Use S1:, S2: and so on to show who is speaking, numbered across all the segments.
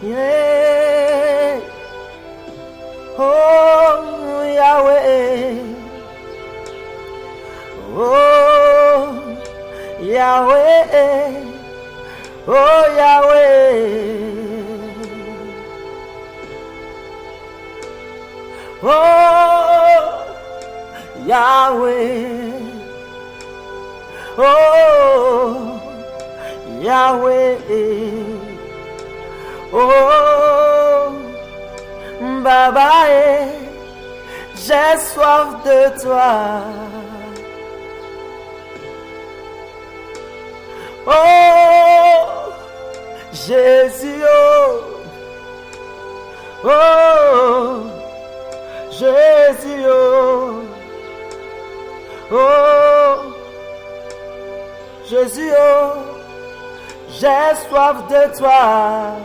S1: Yeah. Oh, Yahweh. Oh, Yahweh. Oh, Yahweh. Oh, Yahweh. Oh, Yahweh. Oh, Baba, j'ai soif de toi. Oh, Jésus, oh, oh, Jésus, oh, oh, Jésus, oh, j'ai soif de toi.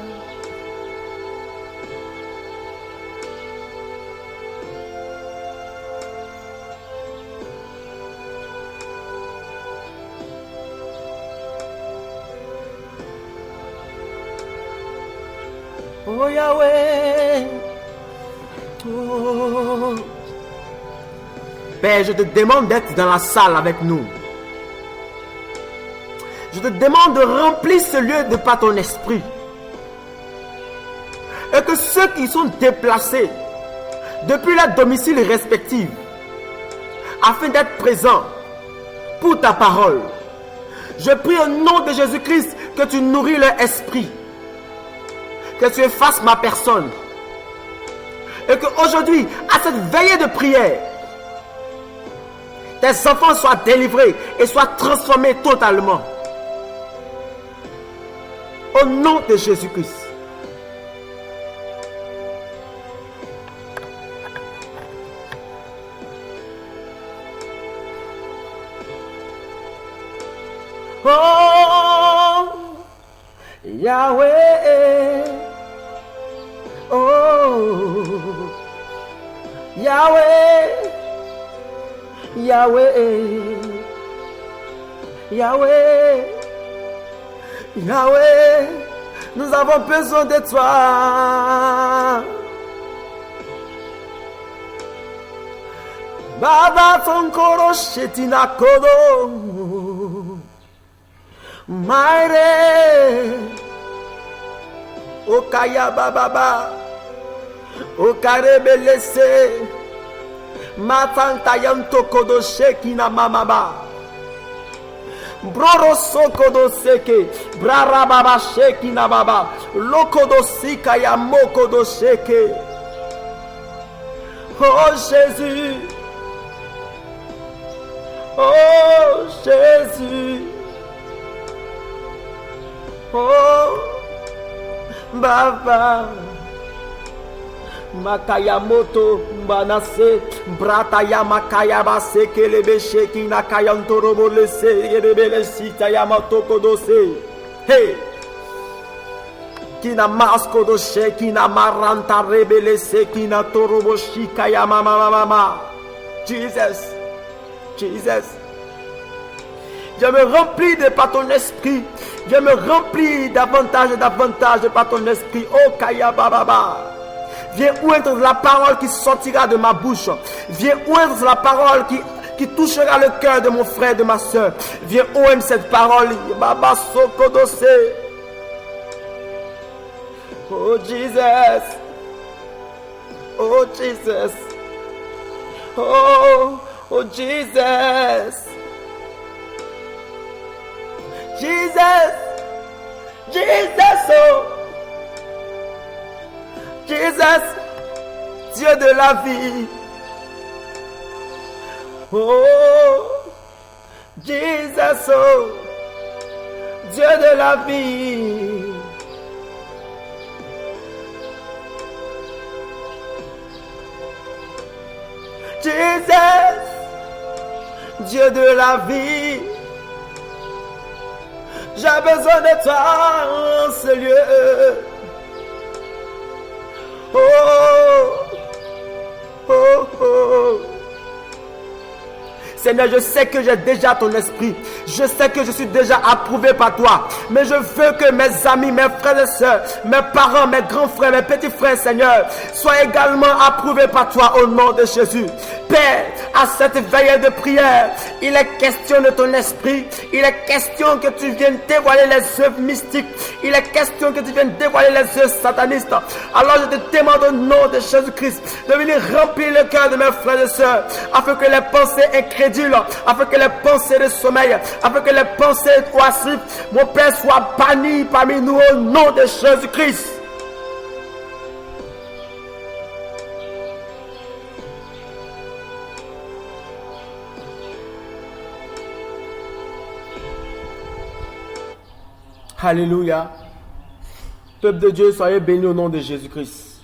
S1: Oh Yahweh, oh. Père, je te demande d'être dans la salle avec nous. Je te demande de remplir ce lieu de par ton esprit. Et que ceux qui sont déplacés depuis leurs domiciles respectifs, afin d'être présents pour ta parole, je prie au nom de Jésus-Christ que tu nourris leur esprit. Que tu effaces ma personne. Et qu'aujourd'hui, à cette veillée de prière, tes enfants soient délivrés et soient transformés totalement. Au nom de Jésus-Christ. Oh, Yahweh. Oh, Yahweh, Yahweh, Yahweh, Yahweh, nous avons besoin de toi. Baba Fonkoro Shetina Kodo, Maire. Okaya bababa, okarebelese, matanta yanto kodo sheki na mamaba, broro sokodo seke, brara baba sheki na baba, lokodo sika ya mokodo sheke. Oh Jésus, oh Jésus, oh Baba Makaya moto banase brata ya makaya base kelebe sheki na kayanto lese yebele sita ya matoko dose hey kina masko do sheki na maranta rebele seki na torobo shika ya mama Jesus Jesus. Je me remplis de par ton esprit. Je me remplis davantage et davantage par ton esprit. Oh Kaya Baba. Viens oindre la parole qui sortira de ma bouche. Viens oindre la parole qui touchera le cœur de mon frère et de ma soeur. Viens oindre cette parole. Baba Sokodose. Oh Jesus. Oh Jesus. Oh Jesus. Jesus, Jesus, oh, Jesus, Dieu de la vie, oh, Jesus, oh, Dieu de la vie, Jesus, Dieu de la vie. J'ai besoin de toi en ce lieu. Oh, oh, oh. Seigneur, je sais que j'ai déjà ton esprit. Je sais que je suis déjà approuvé par toi. Mais je veux que mes amis, mes frères et sœurs, mes parents, mes grands frères, mes petits frères, Seigneur, soient également approuvés par toi au nom de Jésus. Père, à cette veillée de prière, il est question de ton esprit. Il est question que tu viennes dévoiler les œuvres mystiques. Il est question que tu viennes dévoiler les œuvres satanistes. Alors je te demande au nom de Jésus-Christ de venir remplir le cœur de mes frères et sœurs, afin que les pensées incrédules, afin que les pensées de sommeil, afin que les pensées oisives, mon Père, soient bannies parmi nous au nom de Jésus-Christ. Alléluia. Peuple de Dieu, soyez bénis au nom de Jésus-Christ.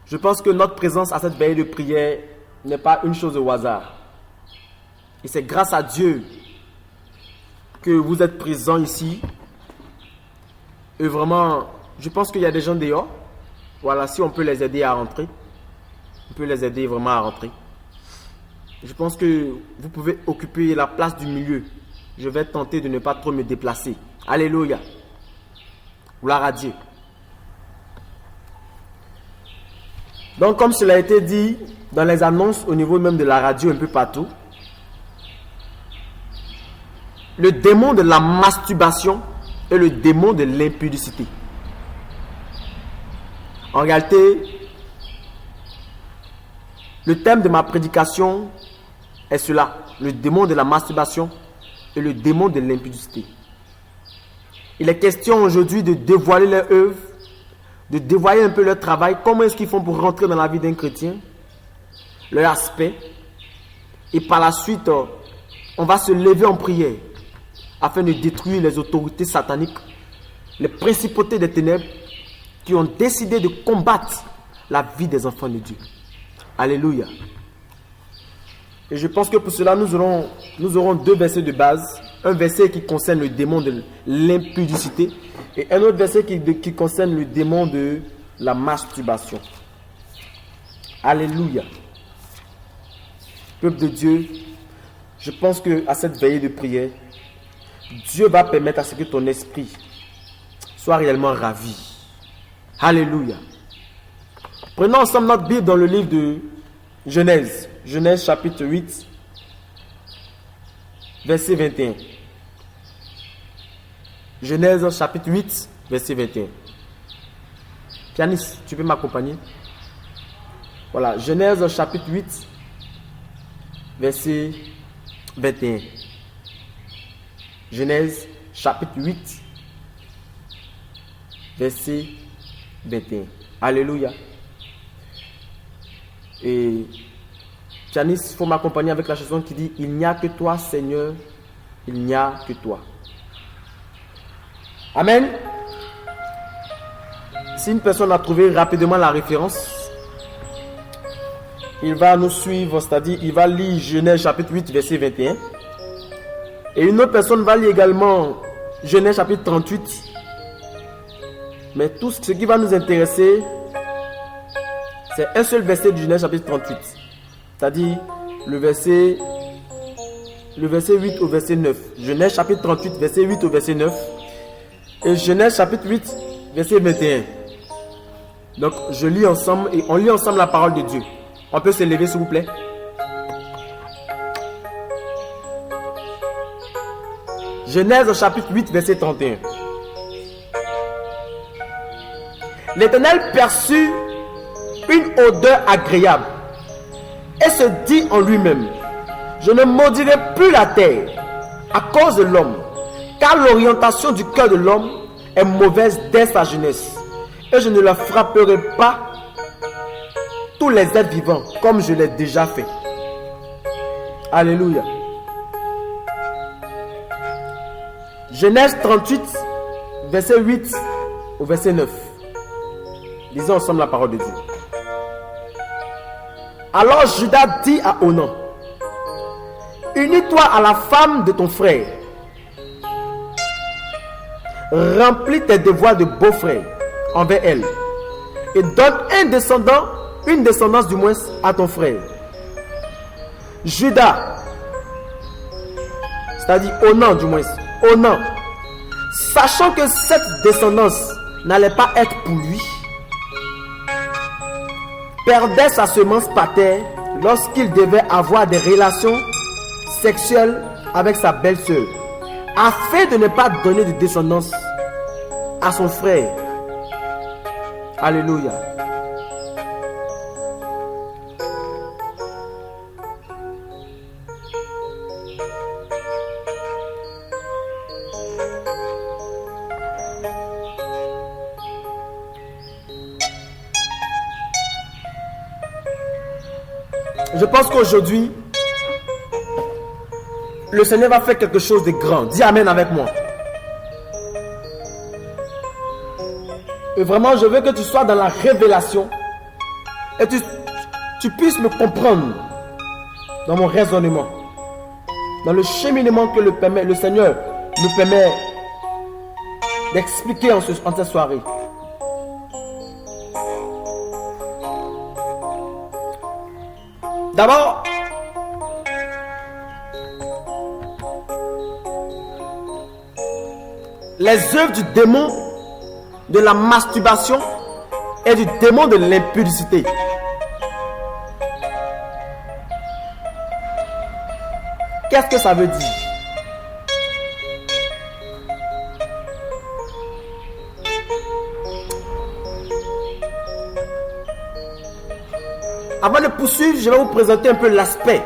S1: Je pense que notre présence à cette veillée de prière n'est pas une chose au hasard. Et c'est grâce à Dieu que vous êtes présents ici. Et vraiment, je pense qu'il y a des gens dehors. Voilà, si on peut les aider à rentrer. On peut les aider vraiment à rentrer. Je pense que vous pouvez occuper la place du milieu. Je vais tenter de ne pas trop me déplacer. Alléluia. Gloire à Dieu. Donc, comme cela a été dit dans les annonces au niveau même de la radio, un peu partout, le démon de la masturbation et le démon de l'impudicité. En réalité, le thème de ma prédication est cela, le démon de la masturbation et le démon de l'impudicité. Il est question aujourd'hui de dévoiler leur œuvre, de dévoiler un peu leur travail, comment est-ce qu'ils font pour rentrer dans la vie d'un chrétien, leur aspect. Et par la suite, on va se lever en prière afin de détruire les autorités sataniques, les principautés des ténèbres qui ont décidé de combattre la vie des enfants de Dieu. Alléluia. Et je pense que pour cela, nous aurons deux versets de base. Un verset qui concerne le démon de l'impudicité et un autre verset qui concerne le démon de la masturbation. Alléluia. Peuple de Dieu, je pense qu'à cette veillée de prière, Dieu va permettre à ce que ton esprit soit réellement ravi. Alléluia. Prenons ensemble notre Bible dans le livre de Genèse. Genèse chapitre 8, verset 21. Genèse chapitre 8, verset 21. Pianiste, tu peux m'accompagner? Voilà, Genèse chapitre 8, verset 21. Genèse chapitre 8, verset 21. Alléluia. Et Janice, il faut m'accompagner avec la chanson qui dit: il n'y a que toi, Seigneur, il n'y a que toi. Amen. Si une personne a trouvé rapidement la référence, il va nous suivre, c'est-à-dire il va lire Genèse chapitre 8, verset 21. Et une autre personne va lire également Genèse chapitre 38. Mais tout ce qui va nous intéresser, c'est un seul verset du Genèse chapitre 38. C'est-à-dire le verset 8 au verset 9. Genèse chapitre 38, verset 8 au verset 9. Et Genèse chapitre 8, verset 21. Donc je lis ensemble et on lit ensemble la parole de Dieu. On peut se lever s'il vous plaît. Genèse chapitre 8, verset 31. L'Éternel perçut une odeur agréable et se dit en lui-même: je ne maudirai plus la terre à cause de l'homme, car l'orientation du cœur de l'homme est mauvaise dès sa jeunesse, et je ne la frapperai pas tous les êtres vivants comme je l'ai déjà fait. Alléluia. Genèse 38, verset 8 au verset 9. Lisons ensemble la parole de Dieu. Alors Judas dit à Onan: unis-toi à la femme de ton frère, remplis tes devoirs de beau-frère envers elle, et donne une descendance du moins à ton frère. Judas, c'est-à-dire Onan du moins, Onan, sachant que cette descendance n'allait pas être pour lui, perdait sa semence par terre lorsqu'il devait avoir des relations sexuelles avec sa belle-sœur, afin de ne pas donner de descendance à son frère. Alléluia. Je pense qu'aujourd'hui, le Seigneur va faire quelque chose de grand. Dis Amen avec moi. Et vraiment, je veux que tu sois dans la révélation et tu puisses me comprendre dans mon raisonnement, dans le cheminement que le Seigneur me permet d'expliquer en cette soirée. D'abord, les œuvres du démon de la masturbation et du démon de l'impudicité. Qu'est-ce que ça veut dire? Avant de poursuivre, je vais vous présenter un peu l'aspect.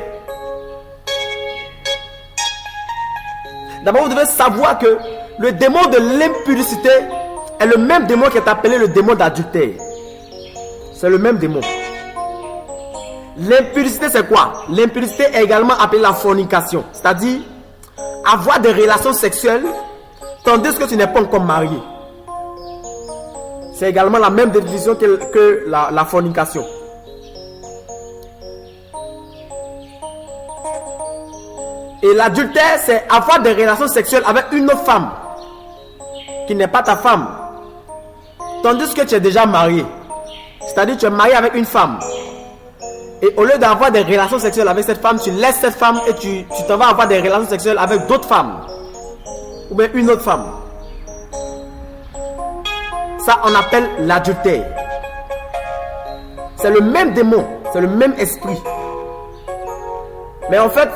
S1: D'abord, vous devez savoir que le démon de l'impudicité est le même démon qui est appelé le démon d'adultère. C'est le même démon. L'impudicité, c'est quoi? L'impudicité est également appelée la fornication. C'est-à-dire avoir des relations sexuelles tandis que tu n'es pas encore marié. C'est également la même définition que la fornication. Et l'adultère, c'est avoir des relations sexuelles avec une autre femme qui n'est pas ta femme, tandis que tu es déjà marié. C'est-à-dire tu es marié avec une femme. Et au lieu d'avoir des relations sexuelles avec cette femme, tu laisses cette femme et tu t'en vas avoir des relations sexuelles avec d'autres femmes. Ou bien une autre femme. Ça, on appelle l'adultère. C'est le même démon, c'est le même esprit. Mais en fait,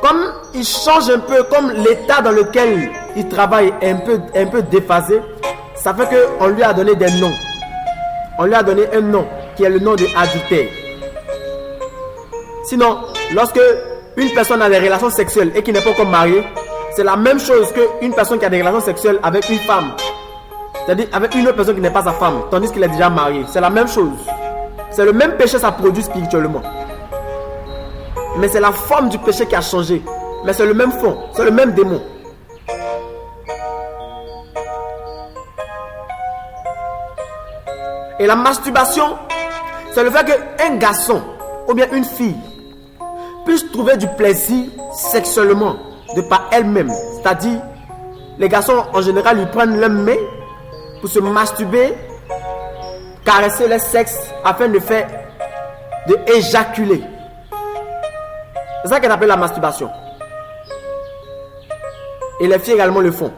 S1: comme il change un peu, comme l'état dans lequel il travaille est un peu déphasé, ça fait qu'on lui a donné des noms. On lui a donné un nom qui est le nom de adultère. Sinon, lorsque une personne a des relations sexuelles et qui n'est pas encore mariée, c'est la même chose qu'une personne qui a des relations sexuelles avec une femme. C'est-à-dire avec une autre personne qui n'est pas sa femme, tandis qu'il est déjà marié. C'est la même chose. C'est le même péché, ça produit spirituellement. Mais c'est la forme du péché qui a changé. Mais c'est le même fond, c'est le même démon. Et la masturbation, c'est le fait qu'un garçon ou bien une fille puisse trouver du plaisir sexuellement de par elle-même. C'est-à-dire, les garçons en général, ils prennent leur main pour se masturber, caresser leur sexe afin de éjaculer. C'est ça qu'on appelle la masturbation. Et les filles également le font.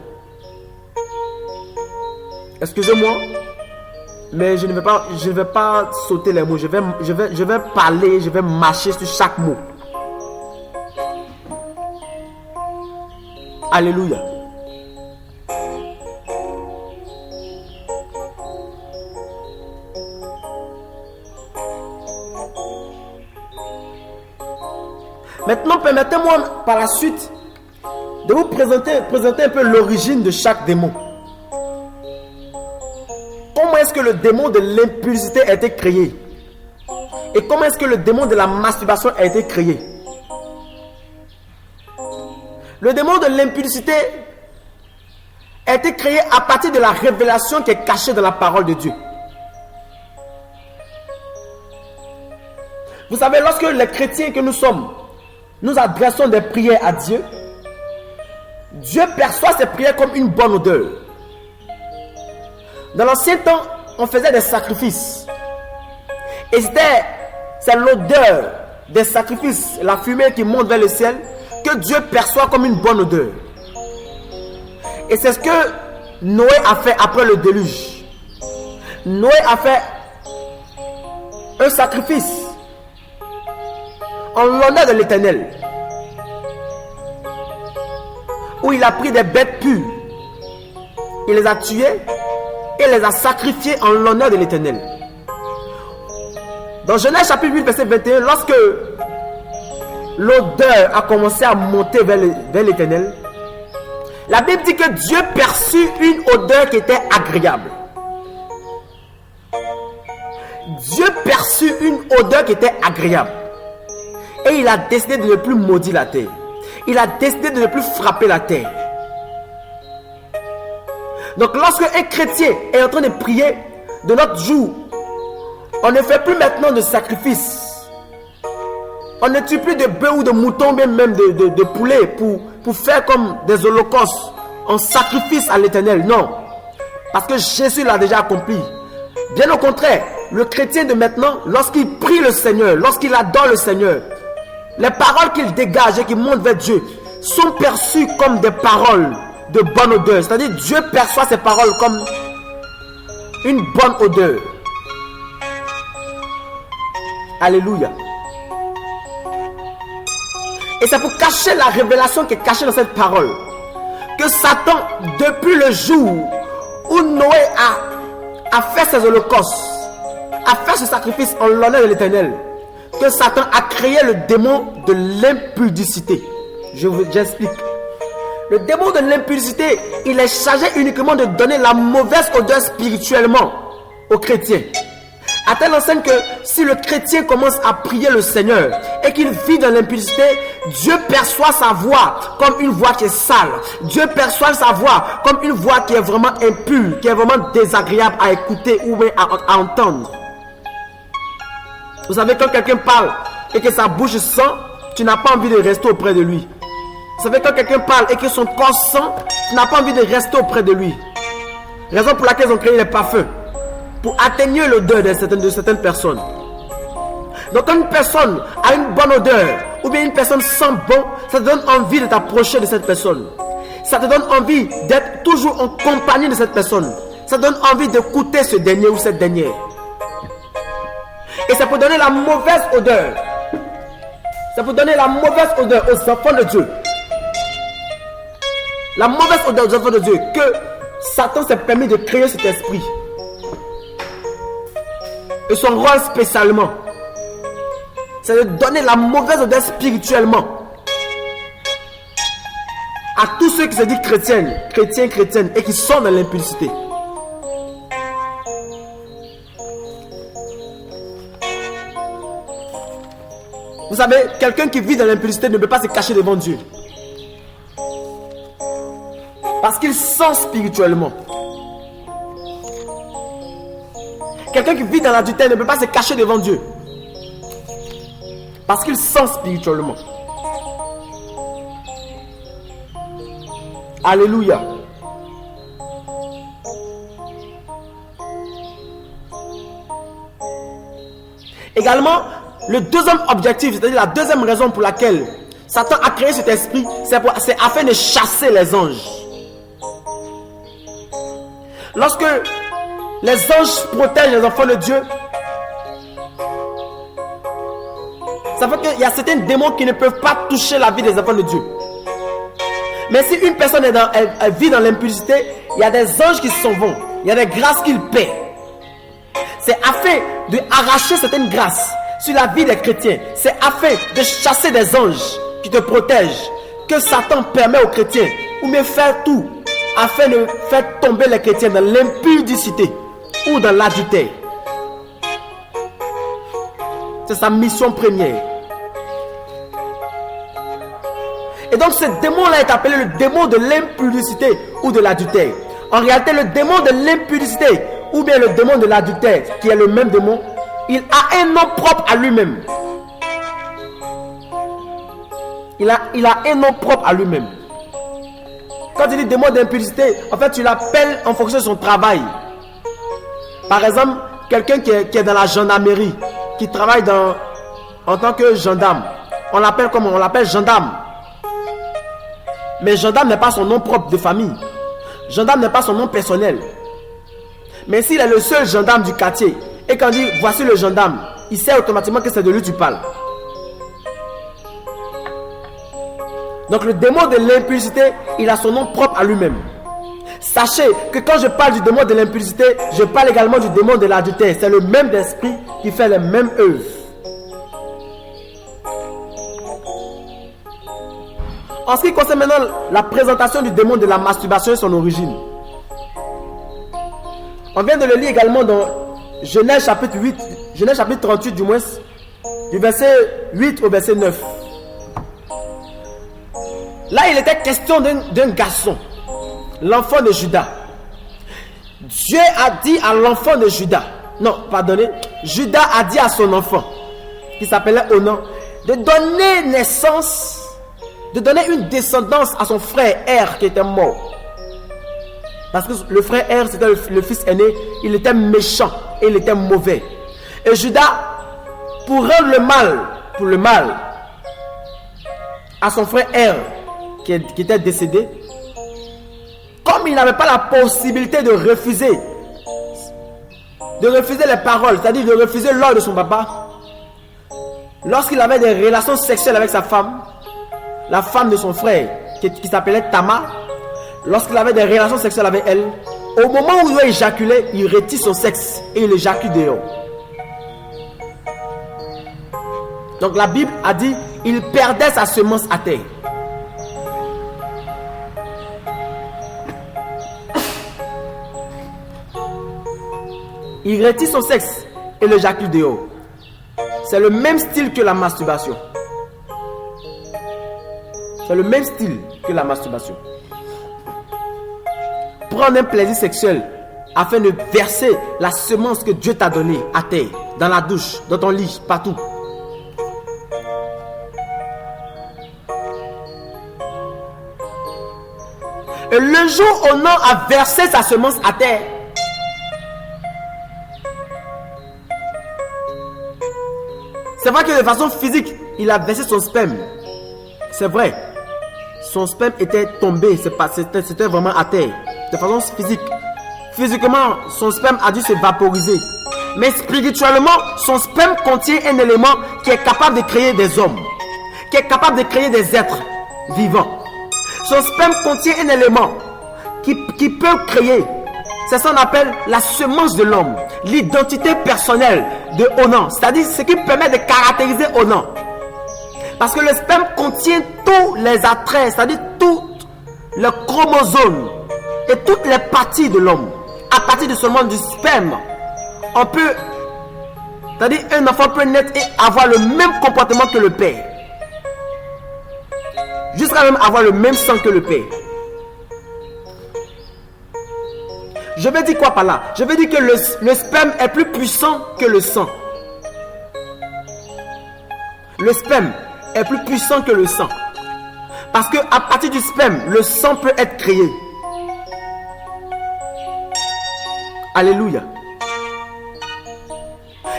S1: Excusez-moi, mais je ne vais pas sauter les mots. Je vais parler, je vais marcher sur chaque mot. Alléluia. Maintenant, permettez-moi par la suite de vous présenter un peu l'origine de chaque démon. Comment est-ce que le démon de l'impudicité a été créé? Et comment est-ce que le démon de la masturbation a été créé? Le démon de l'impudicité a été créé à partir de la révélation qui est cachée dans la parole de Dieu. Vous savez, lorsque les chrétiens que nous sommes, nous adressons des prières à Dieu, Dieu perçoit ces prières comme une bonne odeur. Dans l'ancien temps, on faisait des sacrifices. Et c'était c'est l'odeur des sacrifices, la fumée qui monte vers le ciel, que Dieu perçoit comme une bonne odeur. Et c'est ce que Noé a fait après le déluge. Noé a fait un sacrifice en l'honneur de l'Éternel, où il a pris des bêtes pures, il les a tuées et les a sacrifiées en l'honneur de l'Éternel. Dans Genèse chapitre 8 verset 21, lorsque l'odeur a commencé à monter vers l'Éternel, la Bible dit que Dieu perçut une odeur qui était agréable. Dieu perçut une odeur qui était agréable. Et il a décidé de ne plus maudire la terre. Il a décidé de ne plus frapper la terre. Donc lorsque un chrétien est en train de prier de notre jour, on ne fait plus maintenant de sacrifice. On ne tue plus de bœufs ou de moutons, même de poulets pour faire comme des holocaustes en sacrifice à l'Éternel. Non. Parce que Jésus l'a déjà accompli. Bien au contraire, le chrétien de maintenant, lorsqu'il prie le Seigneur, lorsqu'il adore le Seigneur, les paroles qu'il dégage et qu'il monte vers Dieu sont perçues comme des paroles de bonne odeur. C'est-à-dire Dieu perçoit ces paroles comme une bonne odeur. Alléluia. Et c'est pour cacher la révélation qui est cachée dans cette parole que Satan, depuis le jour où Noé a fait ses holocaustes, a fait ce sacrifice en l'honneur de l'Éternel, que Satan a créé le démon de l'impudicité. J'explique. Le démon de l'impudicité, il est chargé uniquement de donner la mauvaise odeur spirituellement aux chrétiens. À telle enseigne que si le chrétien commence à prier le Seigneur et qu'il vit dans l'impudicité, Dieu perçoit sa voix comme une voix qui est sale. Dieu perçoit sa voix comme une voix qui est vraiment impure, qui est vraiment désagréable à écouter ou même à entendre. Vous savez, quand quelqu'un parle et que sa bouche sent, tu n'as pas envie de rester auprès de lui. Vous savez, quand quelqu'un parle et que son corps sent, tu n'as pas envie de rester auprès de lui. Raison pour laquelle ils ont créé les parfums. Pour atténuer l'odeur de certaines personnes. Donc quand une personne a une bonne odeur, ou bien une personne sent bon, ça te donne envie de t'approcher de cette personne. Ça te donne envie d'être toujours en compagnie de cette personne. Ça te donne envie d'écouter ce dernier ou cette dernière. Et ça peut donner la mauvaise odeur. Ça peut donner la mauvaise odeur aux enfants de Dieu. La mauvaise odeur aux enfants de Dieu que Satan s'est permis de créer cet esprit. Et son rôle spécialement, c'est de donner la mauvaise odeur spirituellement à tous ceux qui se disent chrétiennes et qui sont dans l'impudicité. Vous savez, quelqu'un qui vit dans l'impudicité ne peut pas se cacher devant Dieu. Parce qu'il sent spirituellement. Quelqu'un qui vit dans l'adultère ne peut pas se cacher devant Dieu. Parce qu'il sent spirituellement. Alléluia. Également, le deuxième objectif, c'est-à-dire la deuxième raison pour laquelle Satan a créé cet esprit, c'est afin de chasser les anges. Lorsque les anges protègent les enfants de Dieu, ça fait qu'il y a certains démons qui ne peuvent pas toucher la vie des enfants de Dieu. Mais si une personne elle vit dans l'impudicité, il y a des anges qui s'en vont. Il y a des grâces qu'il paie. C'est afin de arracher certaines grâces sur la vie des chrétiens. C'est afin de chasser des anges qui te protègent que Satan permet aux chrétiens, ou bien faire tout afin de faire tomber les chrétiens dans l'impudicité ou dans l'adultère. C'est sa mission première. Et donc ce démon-là est appelé le démon de l'impudicité ou de l'adultère. En réalité, le démon de l'impudicité ou bien le démon de l'adultère, qui est le même démon, il a un nom propre à lui-même. Il a un nom propre à lui-même. Quand tu dis démon d'impudicité, en fait tu l'appelles en fonction de son travail. Par exemple, quelqu'un qui est dans la gendarmerie, qui travaille dans en tant que gendarme. On l'appelle comment? On l'appelle gendarme. Mais gendarme n'est pas son nom propre de famille. Gendarme n'est pas son nom personnel. Mais s'il est le seul gendarme du quartier et qu'on dit voici le gendarme, il sait automatiquement que c'est de lui que tu parles. Donc le démon de l'impudicité, il a son nom propre à lui-même. Sachez que quand je parle du démon de l'impudicité, je parle également du démon de l'adultère. C'est le même esprit qui fait les mêmes œuvres. En ce qui concerne maintenant la présentation du démon de la masturbation et son origine, on vient de le lire également dans Genèse chapitre 8, Genèse chapitre 38 du moins, du verset 8 au verset 9. Là, il était question d'un garçon, l'enfant de Judas. Dieu a dit à l'enfant de Judas, non, pardonnez, Judas a dit à son enfant, qui s'appelait Onan, de donner naissance, de donner une descendance à son frère Er qui était mort. Parce que le frère Er, c'était le fils aîné, il était méchant et il était mauvais. Et Judas, pour rendre le mal à son frère Er qui était décédé, comme il n'avait pas la possibilité de refuser les paroles, c'est-à-dire de refuser l'ordre de son papa, lorsqu'il avait des relations sexuelles avec sa femme, la femme de son frère qui s'appelait Tamar, lorsqu'il avait des relations sexuelles avec elle, au moment où il doit éjaculer, il retire son sexe et il éjacule dehors. Donc la Bible a dit, il perdait sa semence à terre. Il retire son sexe et l'éjacule dehors. C'est le même style que la masturbation. C'est le même style que la masturbation. Prendre un plaisir sexuel afin de verser la semence que Dieu t'a donnée à terre, dans la douche, dans ton lit, partout. Et le jour où Onan a versé sa semence à terre, c'est vrai que de façon physique, il a versé son sperme. C'est vrai. Son sperme était tombé, c'était vraiment à terre. De façon physique. Physiquement, son sperme a dû se vaporiser. Mais spirituellement, son sperme contient un élément qui est capable de créer des hommes. Qui est capable de créer des êtres vivants. Son sperme contient un élément qui peut créer. C'est ça qu'on appelle la semence de l'homme. L'identité personnelle de Onan. C'est-à-dire ce qui permet de caractériser Onan. Parce que le sperme contient tous les attraits, c'est-à-dire tous les chromosomes et toutes les parties de l'homme. À partir de seulement du sperme, on peut, c'est-à-dire un enfant peut naître et avoir le même comportement que le père. Jusqu'à même avoir le même sang que le père. Je veux dire quoi par là? Je veux dire que le sperme est plus puissant que le sang. Le sperme est plus puissant que le sang. Parce que à partir du sperme, le sang peut être créé. Alléluia.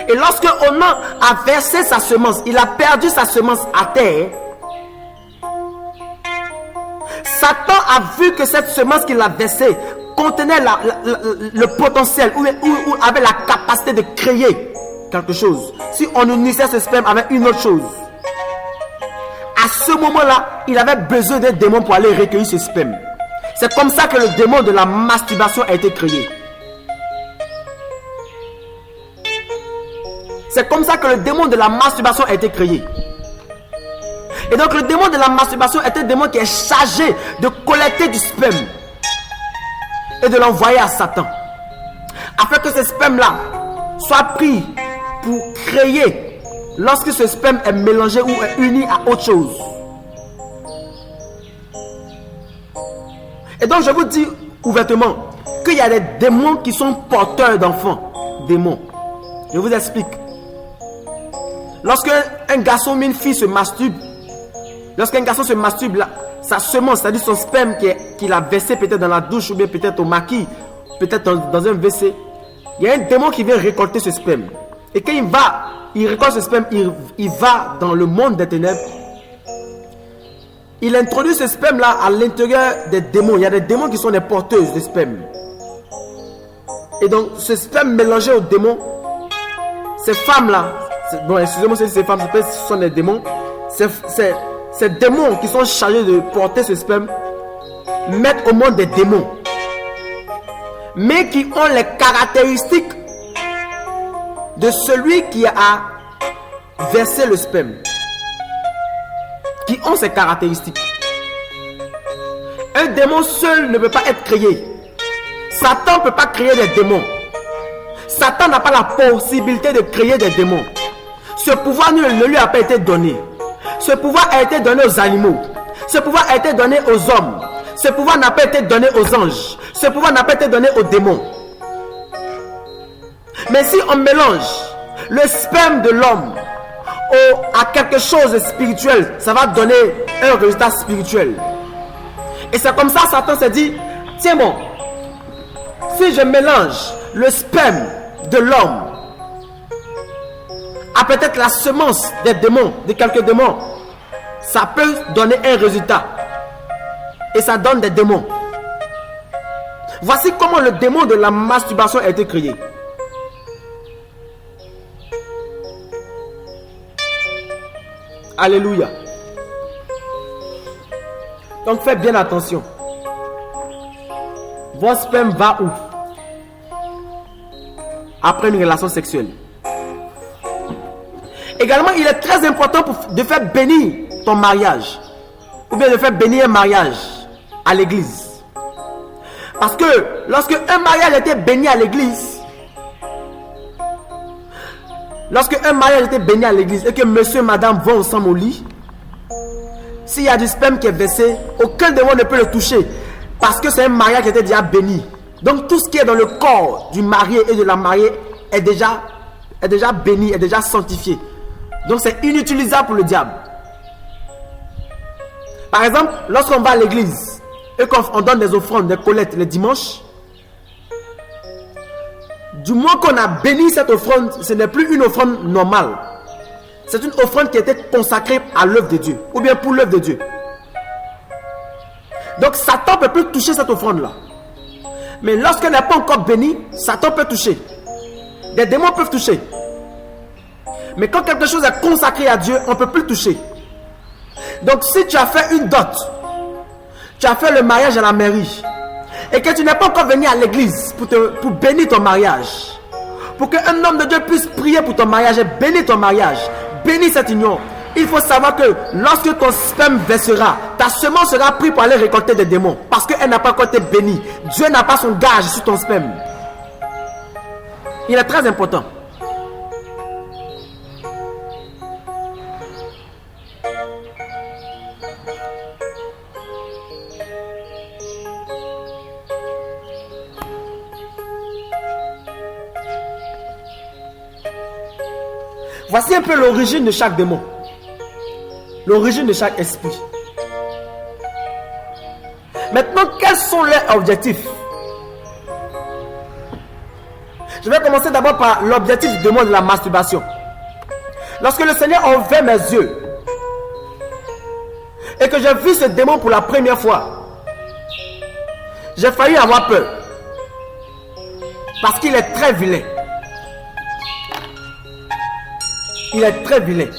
S1: Et lorsque Onan a versé sa semence, il a perdu sa semence à terre. Satan a vu que cette semence qu'il a versée contenait le potentiel ou avait la capacité de créer quelque chose. Si on unissait ce sperme avec une autre chose, à ce moment-là, il avait besoin d'un démon pour aller recueillir ce sperme. C'est comme ça que le démon de la masturbation a été créé. C'est comme ça que le démon de la masturbation a été créé. Et donc le démon de la masturbation est un démon qui est chargé de collecter du sperme et de l'envoyer à Satan. Afin que ce sperme-là soit pris pour créer lorsque ce sperme est mélangé ou est uni à autre chose. Et donc je vous dis ouvertement qu'il y a des démons qui sont porteurs d'enfants. Démons. Je vous explique. Lorsque un garçon ou une fille se masturbe, lorsqu'un garçon se masturbe, sa semence, c'est-à-dire son sperme qu'il a versé peut-être dans la douche ou bien peut-être au maquis, peut-être dans un WC, il y a un démon qui vient récolter ce sperme. Et quand il va il récolte ce sperme, il va dans le monde des ténèbres. Il introduit ce sperme-là à l'intérieur des démons. Il y a des démons qui sont des porteuses de sperme. Et donc, ce sperme mélangé aux démons, ces femmes-là, bon, excusez-moi si ces femmes, ce sont des démons. Ces démons qui sont chargés de porter ce sperme mettent au monde des démons, mais qui ont les caractéristiques de celui qui a versé le sperme, qui ont ces caractéristiques. Un démon seul ne peut pas être créé. Satan ne peut pas créer des démons. Satan n'a pas la possibilité de créer des démons. Ce pouvoir ne lui a pas été donné. Ce pouvoir a été donné aux animaux. Ce pouvoir a été donné aux hommes. Ce pouvoir n'a pas été donné aux anges. Ce pouvoir n'a pas été donné aux démons. Mais si on mélange le sperme de l'homme à quelque chose de spirituel, ça va donner un résultat spirituel. Et c'est comme ça Satan s'est dit, tiens bon, si je mélange le sperme de l'homme à peut-être la semence des démons, de quelques démons, ça peut donner un résultat. Et ça donne des démons. Voici comment le démon de la masturbation a été créé. Alléluia. Donc faites bien attention. Votre sperme va où? Après une relation sexuelle. Également, il est très important de faire bénir ton mariage. Ou bien de faire bénir un mariage à l'église. Parce que lorsque un mariage était béni à l'église, et que monsieur et madame vont ensemble au lit, s'il y a du sperme qui est versé, aucun démon ne peut le toucher. Parce que c'est un mariage qui était déjà béni. Donc tout ce qui est dans le corps du marié et de la mariée est déjà béni, est déjà sanctifié. Donc c'est inutilisable pour le diable. Par exemple, lorsqu'on va à l'église et qu'on donne des offrandes, des collectes les dimanches, du moment qu'on a béni cette offrande, ce n'est plus une offrande normale. C'est une offrande qui a été consacrée à l'œuvre de Dieu, ou bien pour l'œuvre de Dieu. Donc Satan ne peut plus toucher cette offrande-là. Mais lorsqu'elle n'est pas encore bénie, Satan peut toucher. Des démons peuvent toucher. Mais quand quelque chose est consacré à Dieu, on ne peut plus toucher. Donc si tu as fait une dot, tu as fait le mariage à la mairie, et que tu n'es pas encore venu à l'église pour bénir ton mariage, pour qu'un homme de Dieu puisse prier pour ton mariage et bénir ton mariage, bénir cette union, il faut savoir que lorsque ton sperme versera, ta semence sera prise pour aller récolter des démons, parce qu'elle n'a pas encore été bénie. Dieu n'a pas son gage sur ton sperme. Il est très important. Voici un peu l'origine de chaque démon. L'origine de chaque esprit. Maintenant, quels sont leurs objectifs? Je vais commencer d'abord par l'objectif du démon de la masturbation. Lorsque le Seigneur a ouvert mes yeux et que j'ai vu ce démon pour la première fois, j'ai failli avoir peur. Parce qu'il est très vilain. Il est très vilain.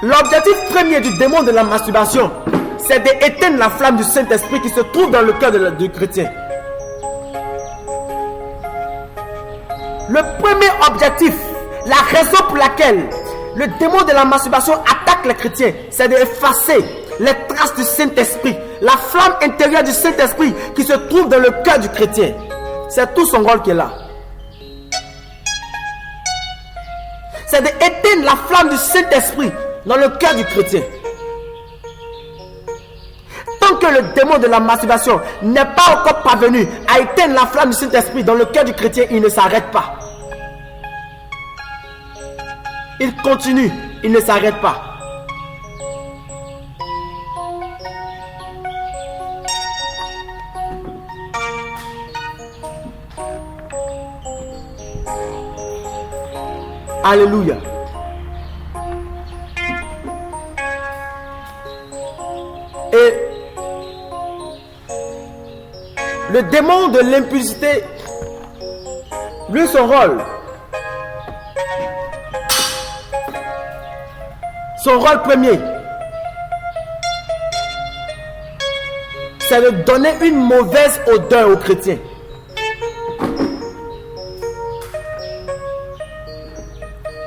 S1: L'objectif premier du démon de la masturbation, c'est d'éteindre la flamme du Saint-Esprit qui se trouve dans le cœur du chrétien. Le premier objectif, la raison pour laquelle le démon de la masturbation attaque les chrétiens, c'est d'effacer les traces du Saint-Esprit, la flamme intérieure du Saint-Esprit qui se trouve dans le cœur du chrétien. C'est tout son rôle qui est là. C'est d'éteindre la flamme du Saint-Esprit dans le cœur du chrétien. Tant que le démon de la masturbation n'est pas encore parvenu à éteindre la flamme du Saint-Esprit dans le cœur du chrétien, il ne s'arrête pas. Il continue, il ne s'arrête pas. Alléluia. Et le démon de l'impudicité, lui, son rôle premier, c'est de donner une mauvaise odeur aux chrétiens.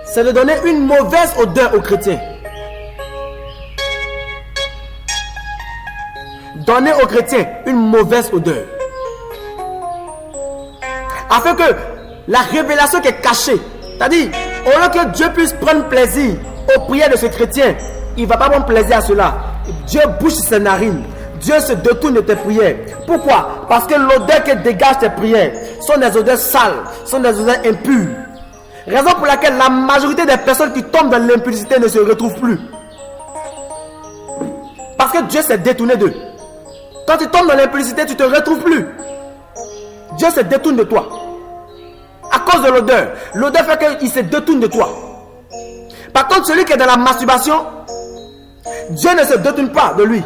S1: C'est de donner une mauvaise odeur aux chrétiens. Donner aux chrétiens une mauvaise odeur. Afin que la révélation qui est cachée, c'est-à-dire, au lieu que Dieu puisse prendre plaisir aux prières de ce chrétien, il ne va pas prendre plaisir à cela. Dieu bouche ses narines. Dieu se détourne de tes prières. Pourquoi? Parce que l'odeur que dégagent tes prières sont des odeurs sales, sont des odeurs impures. Raison pour laquelle la majorité des personnes qui tombent dans l'impudicité ne se retrouvent plus. Parce que Dieu s'est détourné d'eux. Quand tu tombes dans l'impudicité, tu ne te retrouves plus. Dieu se détourne de toi. À cause de l'odeur. L'odeur fait qu'il se détourne de toi. Par contre, celui qui est dans la masturbation, Dieu ne se détourne pas de lui.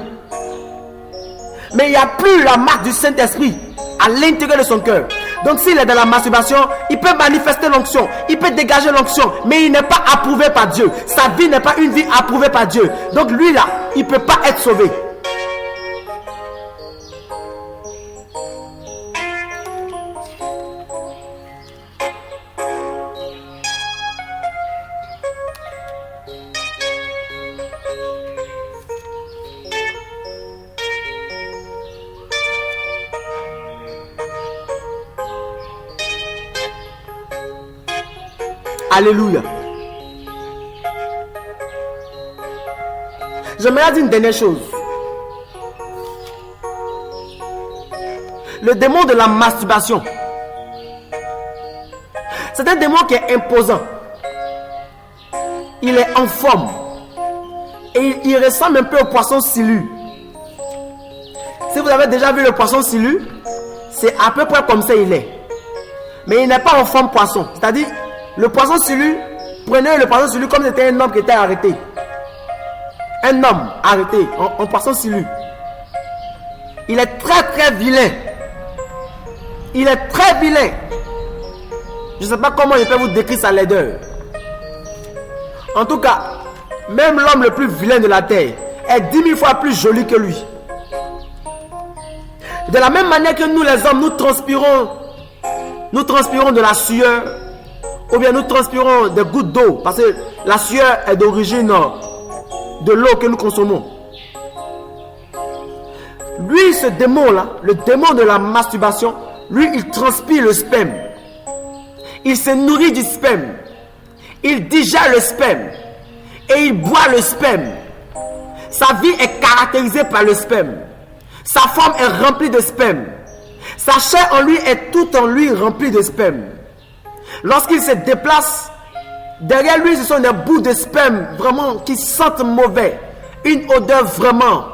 S1: Mais il n'y a plus la marque du Saint-Esprit à l'intérieur de son cœur. Donc s'il est dans la masturbation, il peut manifester l'onction, il peut dégager l'onction, mais il n'est pas approuvé par Dieu. Sa vie n'est pas une vie approuvée par Dieu. Donc lui là, il ne peut pas être sauvé. Alléluia. J'aimerais dire une dernière chose. Le démon de la masturbation, c'est un démon qui est imposant. Il est en forme. Et il ressemble un peu au poisson silu. Si vous avez déjà vu le poisson silu, c'est à peu près comme ça il est. Mais il n'est pas en forme poisson. C'est-à-dire, le poisson silu, prenez le poisson silu comme c'était un homme qui était arrêté. Un homme arrêté en poisson silu. Il est très très vilain. Il est très vilain. Je ne sais pas comment je peux vous décrire sa laideur. En tout cas, même l'homme le plus vilain de la terre est 10 000 fois plus joli que lui. De la même manière que nous les hommes, nous transpirons de la sueur, ou bien nous transpirons des gouttes d'eau, parce que la sueur est d'origine de l'eau que nous consommons. Lui, ce démon-là, le démon de la masturbation, lui, il transpire le sperme. Il se nourrit du sperme. Il digère le sperme. Et il boit le sperme. Sa vie est caractérisée par le sperme. Sa forme est remplie de sperme. Sa chair en lui est tout en lui remplie de sperme. Lorsqu'il se déplace, derrière lui, ce sont des bouts de sperme vraiment qui sentent mauvais. Une odeur vraiment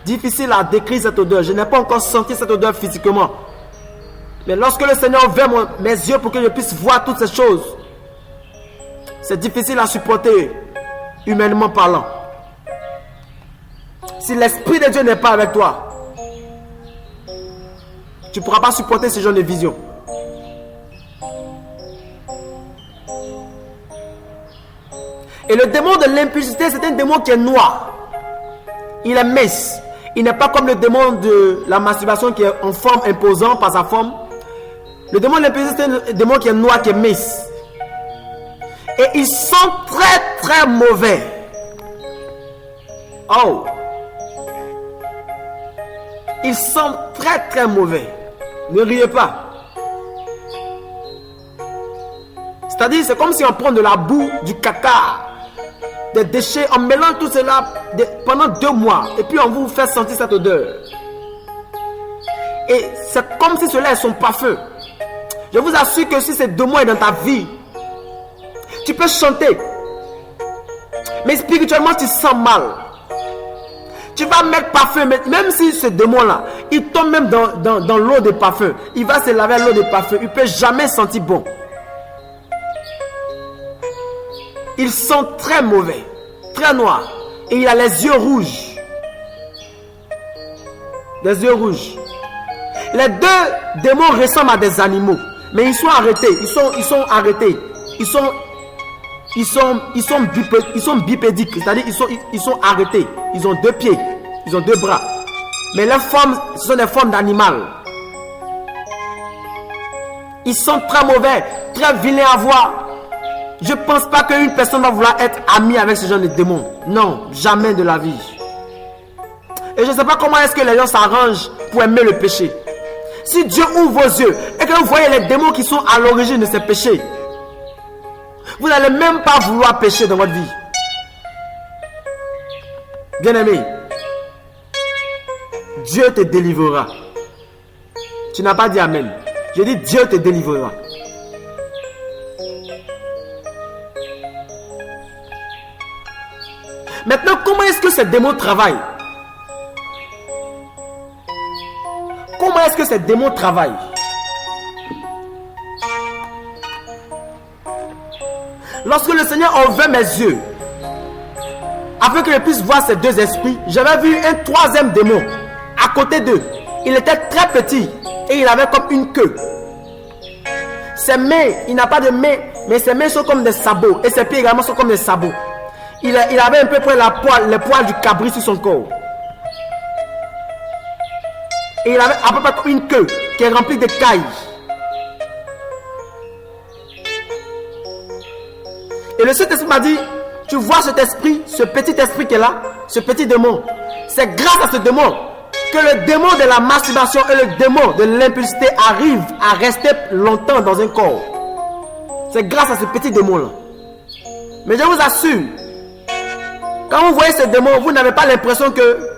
S1: difficile à décrire, cette odeur. Je n'ai pas encore senti cette odeur physiquement. Mais lorsque le Seigneur ouvre mes yeux pour que je puisse voir toutes ces choses, c'est difficile à supporter, humainement parlant. Si l'Esprit de Dieu n'est pas avec toi, tu ne pourras pas supporter ce genre de vision. Et le démon de l'impudicité, c'est un démon qui est noir. Il est mince. Il n'est pas comme le démon de la masturbation qui est en forme imposante par sa forme. Le démon de l'impudicité, c'est un démon qui est noir, qui est mince. Et il sent très très mauvais. Oh! Il sent très très mauvais. Ne riez pas. C'est-à-dire, c'est comme si on prend de la boue, du caca, des déchets, on mélange tout cela pendant 2 mois. Et puis on vous fait sentir cette odeur. Et c'est comme si cela est son parfum. Je vous assure que si ces 2 mois est dans ta vie, tu peux chanter. Mais spirituellement, tu sens mal. Tu vas mettre parfum, même si ce démon-là, il tombe même dans l'eau de parfum. Il va se laver l'eau de parfum. Il ne peut jamais sentir bon. ils sont très mauvais, très noirs. Et il a les yeux rouges. Les yeux rouges. Les deux démons ressemblent à des animaux. Mais ils sont arrêtés. Ils sont arrêtés. Ils sont bipédiques. C'est-à-dire ils sont arrêtés. Ils ont deux pieds. Ils ont deux bras. Mais leurs formes, ce sont des formes d'animal. Ils sont très mauvais, très vilains à voir. Je ne pense pas qu'une personne va vouloir être amie avec ce genre de démons. Non, jamais de la vie. Et je ne sais pas comment est-ce que les gens s'arrangent pour aimer le péché. Si Dieu ouvre vos yeux et que vous voyez les démons qui sont à l'origine de ces péchés, vous n'allez même pas vouloir pécher dans votre vie. Bien-aimé, Dieu te délivrera. Tu n'as pas dit amen. Je dis Dieu te délivrera. Maintenant, comment est-ce que ces démons travaillent? Comment est-ce que ces démons travaillent? Lorsque le Seigneur a ouvert mes yeux, afin que je puisse voir ces deux esprits, j'avais vu un troisième démon à côté d'eux. Il était très petit et il avait comme une queue. Ses mains, il n'a pas de mains, mais ses mains sont comme des sabots et ses pieds également sont comme des sabots. Il avait un peu près les poils du cabri sur son corps. Et il avait à peu près comme une queue qui est remplie de cailles. Et le Saint-Esprit m'a dit, tu vois cet esprit, ce petit esprit qui est là, ce petit démon. C'est grâce à ce démon que le démon de la masturbation et le démon de l'impulsité arrivent à rester longtemps dans un corps. C'est grâce à ce petit démon-là. Mais je vous assure, quand vous voyez ce démon, vous n'avez pas l'impression que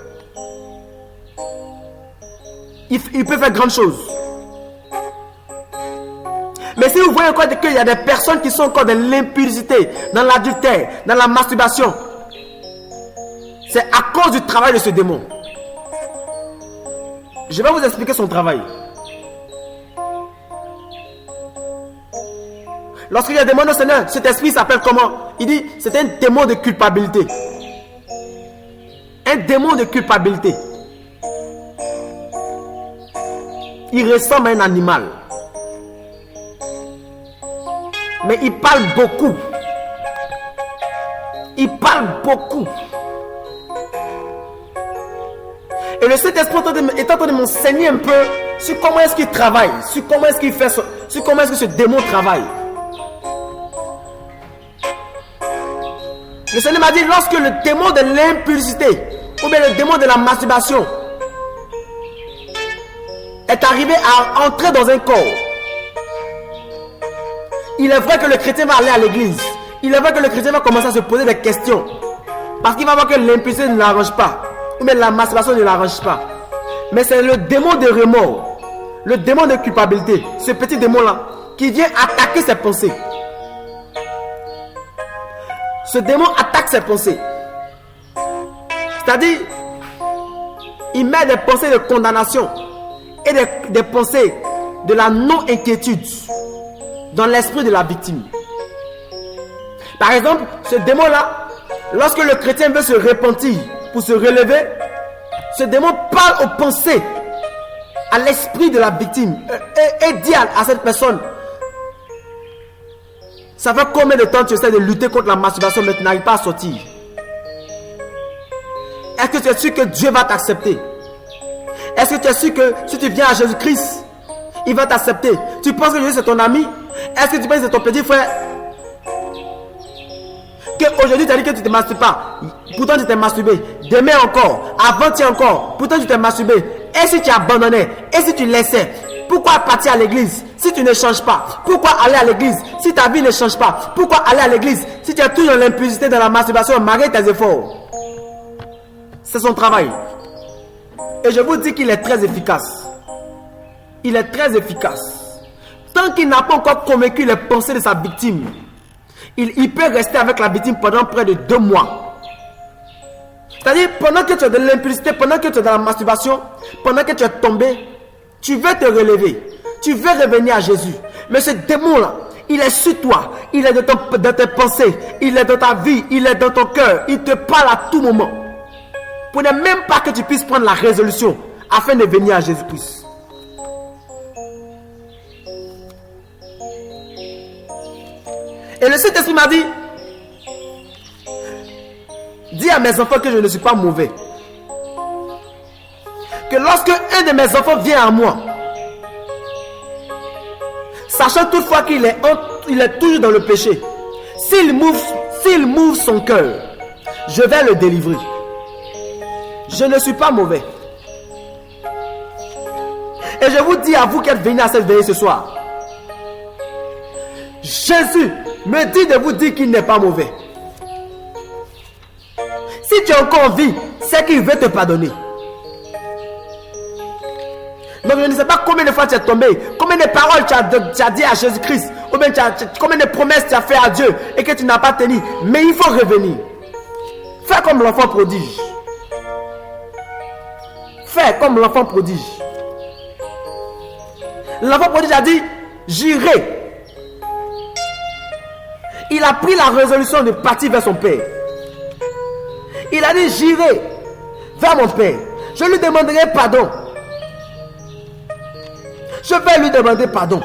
S1: il peut faire grandes choses. Mais si vous voyez encore qu'il y a des personnes qui sont encore dans l'impudicité, dans l'adultère, dans la masturbation, c'est à cause du travail de ce démon. Je vais vous expliquer son travail. Lorsqu'il y a des démons au Seigneur, cet esprit s'appelle comment? Il dit, c'est un démon de culpabilité. Un démon de culpabilité. Il ressemble à un animal. Mais il parle beaucoup. Il parle beaucoup. Et le Saint-Esprit est en train de m'enseigner un peu sur comment est-ce qu'il travaille, sur comment est-ce qu'il fait, sur comment est-ce que ce démon travaille. Le Seigneur m'a dit, lorsque le démon de l'impulsité ou bien le démon de la masturbation est arrivé à entrer dans un corps, il est vrai que le chrétien va aller à l'église. Il est vrai que le chrétien va commencer à se poser des questions. Parce qu'il va voir que l'impulsité ne l'arrange pas. Ou bien la masturbation ne l'arrange pas. Mais c'est le démon de remords, le démon de culpabilité, ce petit démon-là, qui vient attaquer ses pensées. Ce démon attaque ses pensées. C'est-à-dire, il met des pensées de condamnation et des pensées de la non-inquiétude dans l'esprit de la victime. Par exemple, ce démon-là, lorsque le chrétien veut se repentir pour se relever, ce démon parle aux pensées, à l'esprit de la victime et dit à cette personne, ça fait combien de temps tu essaies de lutter contre la masturbation mais tu n'arrives pas à sortir? Est-ce que tu es sûr que Dieu va t'accepter? Est-ce que tu es sûr que si tu viens à Jésus-Christ, il va t'accepter? Tu penses que Jésus c'est ton ami? Est-ce que tu penses que c'est ton petit frère? Qu'aujourd'hui tu as dit que tu ne te masturbes pas, pourtant tu t'es masturbé. Demain encore, avant-hier encore, pourtant tu t'es masturbé. Et si tu abandonnais? Et si tu laissais? Pourquoi partir à l'église si tu ne changes pas? Pourquoi aller à l'église si ta vie ne change pas? Pourquoi aller à l'église si tu es toujours dans l'impudicité, dans la masturbation, malgré tes efforts? C'est son travail. Et je vous dis qu'il est très efficace. Il est très efficace. Tant qu'il n'a pas encore convaincu les pensées de sa victime, il peut rester avec la victime pendant près de 2 mois. C'est-à-dire, pendant que tu es dans l'impudicité, pendant que tu es dans la masturbation, pendant que tu es tombé, tu veux te relever. Tu veux revenir à Jésus. Mais ce démon-là, Il est sur toi. Il est dans tes pensées. Il est dans ta vie. Il est dans ton cœur. Il te parle à tout moment. Pour ne même pas que tu puisses prendre la résolution afin de venir à Jésus-Christ. Et le Saint-Esprit m'a dit, dis à mes enfants que je ne suis pas mauvais. Que lorsque un de mes enfants vient à moi, sachant toutefois qu'il est toujours dans le péché, s'il m'ouvre son cœur, je vais le délivrer. Je ne suis pas mauvais. Et je vous dis à vous qui êtes venus à cette veillée ce soir, Jésus me dit de vous dire qu'il n'est pas mauvais. Si tu es encore en vie, c'est qu'il veut te pardonner. Donc je ne sais pas combien de fois tu es tombé, combien de paroles tu as dit à Jésus-Christ, ou bien combien de promesses tu as fait à Dieu et que tu n'as pas tenu. Mais il faut revenir. Fais comme l'enfant prodige. Fais comme l'enfant prodige. L'enfant prodige a dit, j'irai. Il a pris la résolution de partir vers son père. Il a dit, j'irai vers mon père. Je lui demanderai pardon. Je vais lui demander pardon.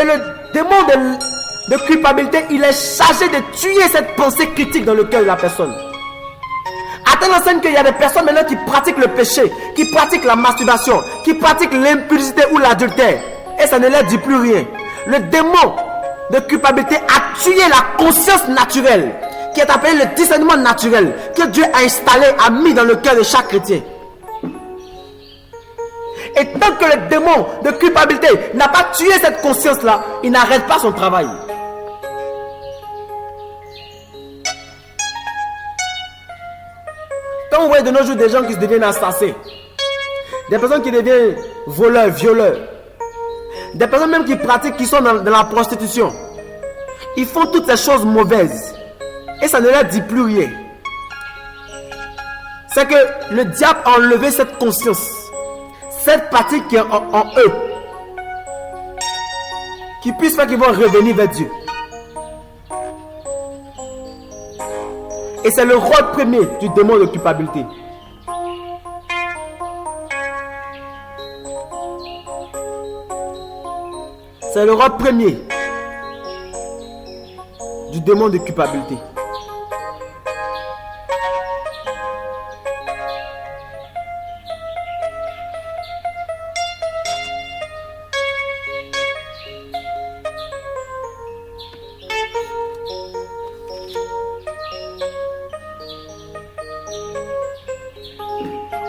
S1: Et le démon de culpabilité, il est chargé de tuer cette pensée critique dans le cœur de la personne. À telle enseigne qu'il y a des personnes maintenant qui pratiquent le péché, qui pratiquent la masturbation, qui pratiquent l'impudicité ou l'adultère. Et ça ne leur dit plus rien. Le démon de culpabilité a tué la conscience naturelle, qui est appelée le discernement naturel, que Dieu a installé, a mis dans le cœur de chaque chrétien. Et tant que le démon de culpabilité n'a pas tué cette conscience-là, il n'arrête pas son travail. Quand vous voyez de nos jours des gens qui se deviennent assassins, des personnes qui deviennent voleurs, violeurs, des personnes même qui sont dans la prostitution, ils font toutes ces choses mauvaises et ça ne leur dit plus rien. C'est que le diable a enlevé cette conscience, cette partie qui est en eux, qui puisse faire qu'ils vont revenir vers Dieu. Et c'est le rôle premier du démon de culpabilité. C'est le rôle premier du démon de culpabilité.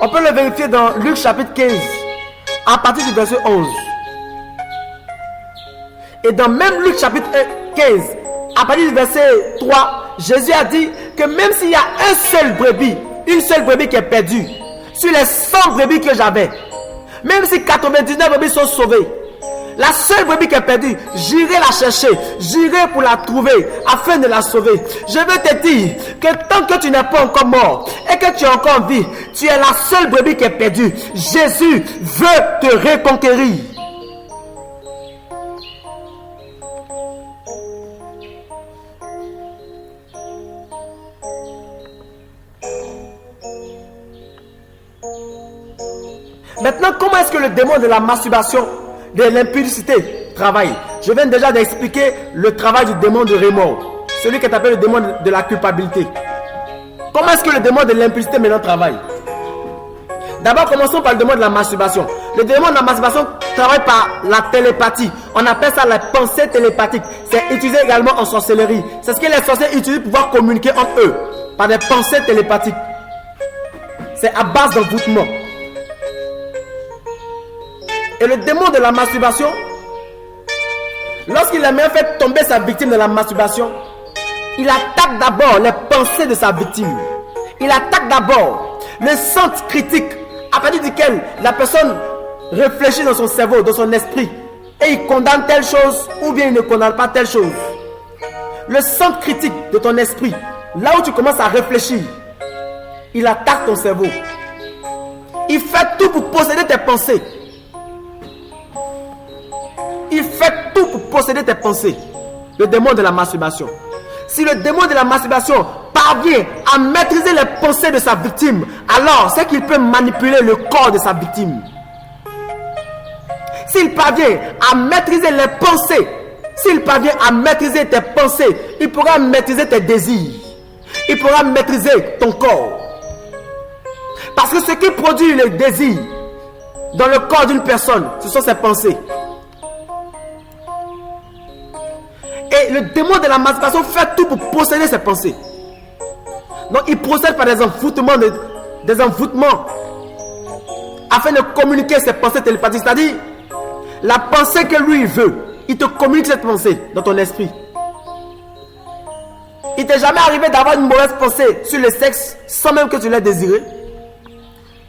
S1: On peut le vérifier dans Luc chapitre 15, à partir du verset 11. Et dans même Luc chapitre 15, à partir du verset 3, Jésus a dit que même s'il y a une seule brebis qui est perdue, sur les 100 brebis que j'avais, même si 99 brebis sont sauvées, la seule brebis qui est perdue, j'irai la chercher, j'irai pour la trouver, afin de la sauver. Je veux te dire que tant que tu n'es pas encore mort, et que tu es encore en vie, tu es la seule brebis qui est perdue. Jésus veut te reconquérir. Maintenant, comment est-ce que le démon de la masturbation, de l'impudicité travaille? Je viens déjà d'expliquer le travail du démon de remords, celui qui est appelé le démon de la culpabilité. Comment est-ce que le démon de l'impudicité maintenant travaille? D'abord, commençons par le démon de la masturbation. Le démon de la masturbation travaille par la télépathie. On appelle ça la pensée télépathique. C'est utilisé également en sorcellerie. C'est ce que les sorciers utilisent pour pouvoir communiquer entre eux, par des pensées télépathiques. C'est à base d'envoûtement. Et le démon de la masturbation, lorsqu'il a même fait tomber sa victime de la masturbation, il attaque d'abord les pensées de sa victime. Il attaque d'abord le centre critique à partir duquel la personne réfléchit dans son cerveau, dans son esprit, et il condamne telle chose ou bien il ne condamne pas telle chose. Le centre critique de ton esprit, là où tu commences à réfléchir, il attaque ton cerveau. Il fait tout pour posséder tes pensées. il fait tout pour posséder tes pensées. Le démon de la masturbation. Si le démon de la masturbation parvient à maîtriser les pensées de sa victime, alors c'est qu'il peut manipuler le corps de sa victime. S'il parvient à maîtriser les pensées, s'il parvient à maîtriser tes pensées, il pourra maîtriser tes désirs. Il pourra maîtriser ton corps. Parce que ce qui produit le désir dans le corps d'une personne, ce sont ses pensées. Et le démon de la masturbation fait tout pour posséder ses pensées. Donc il procède par des envoûtements, afin de communiquer ses pensées télépathiques. C'est-à-dire, la pensée que lui veut, il te communique cette pensée dans ton esprit. Il t'est jamais arrivé d'avoir une mauvaise pensée sur le sexe sans même que tu l'aies désiré?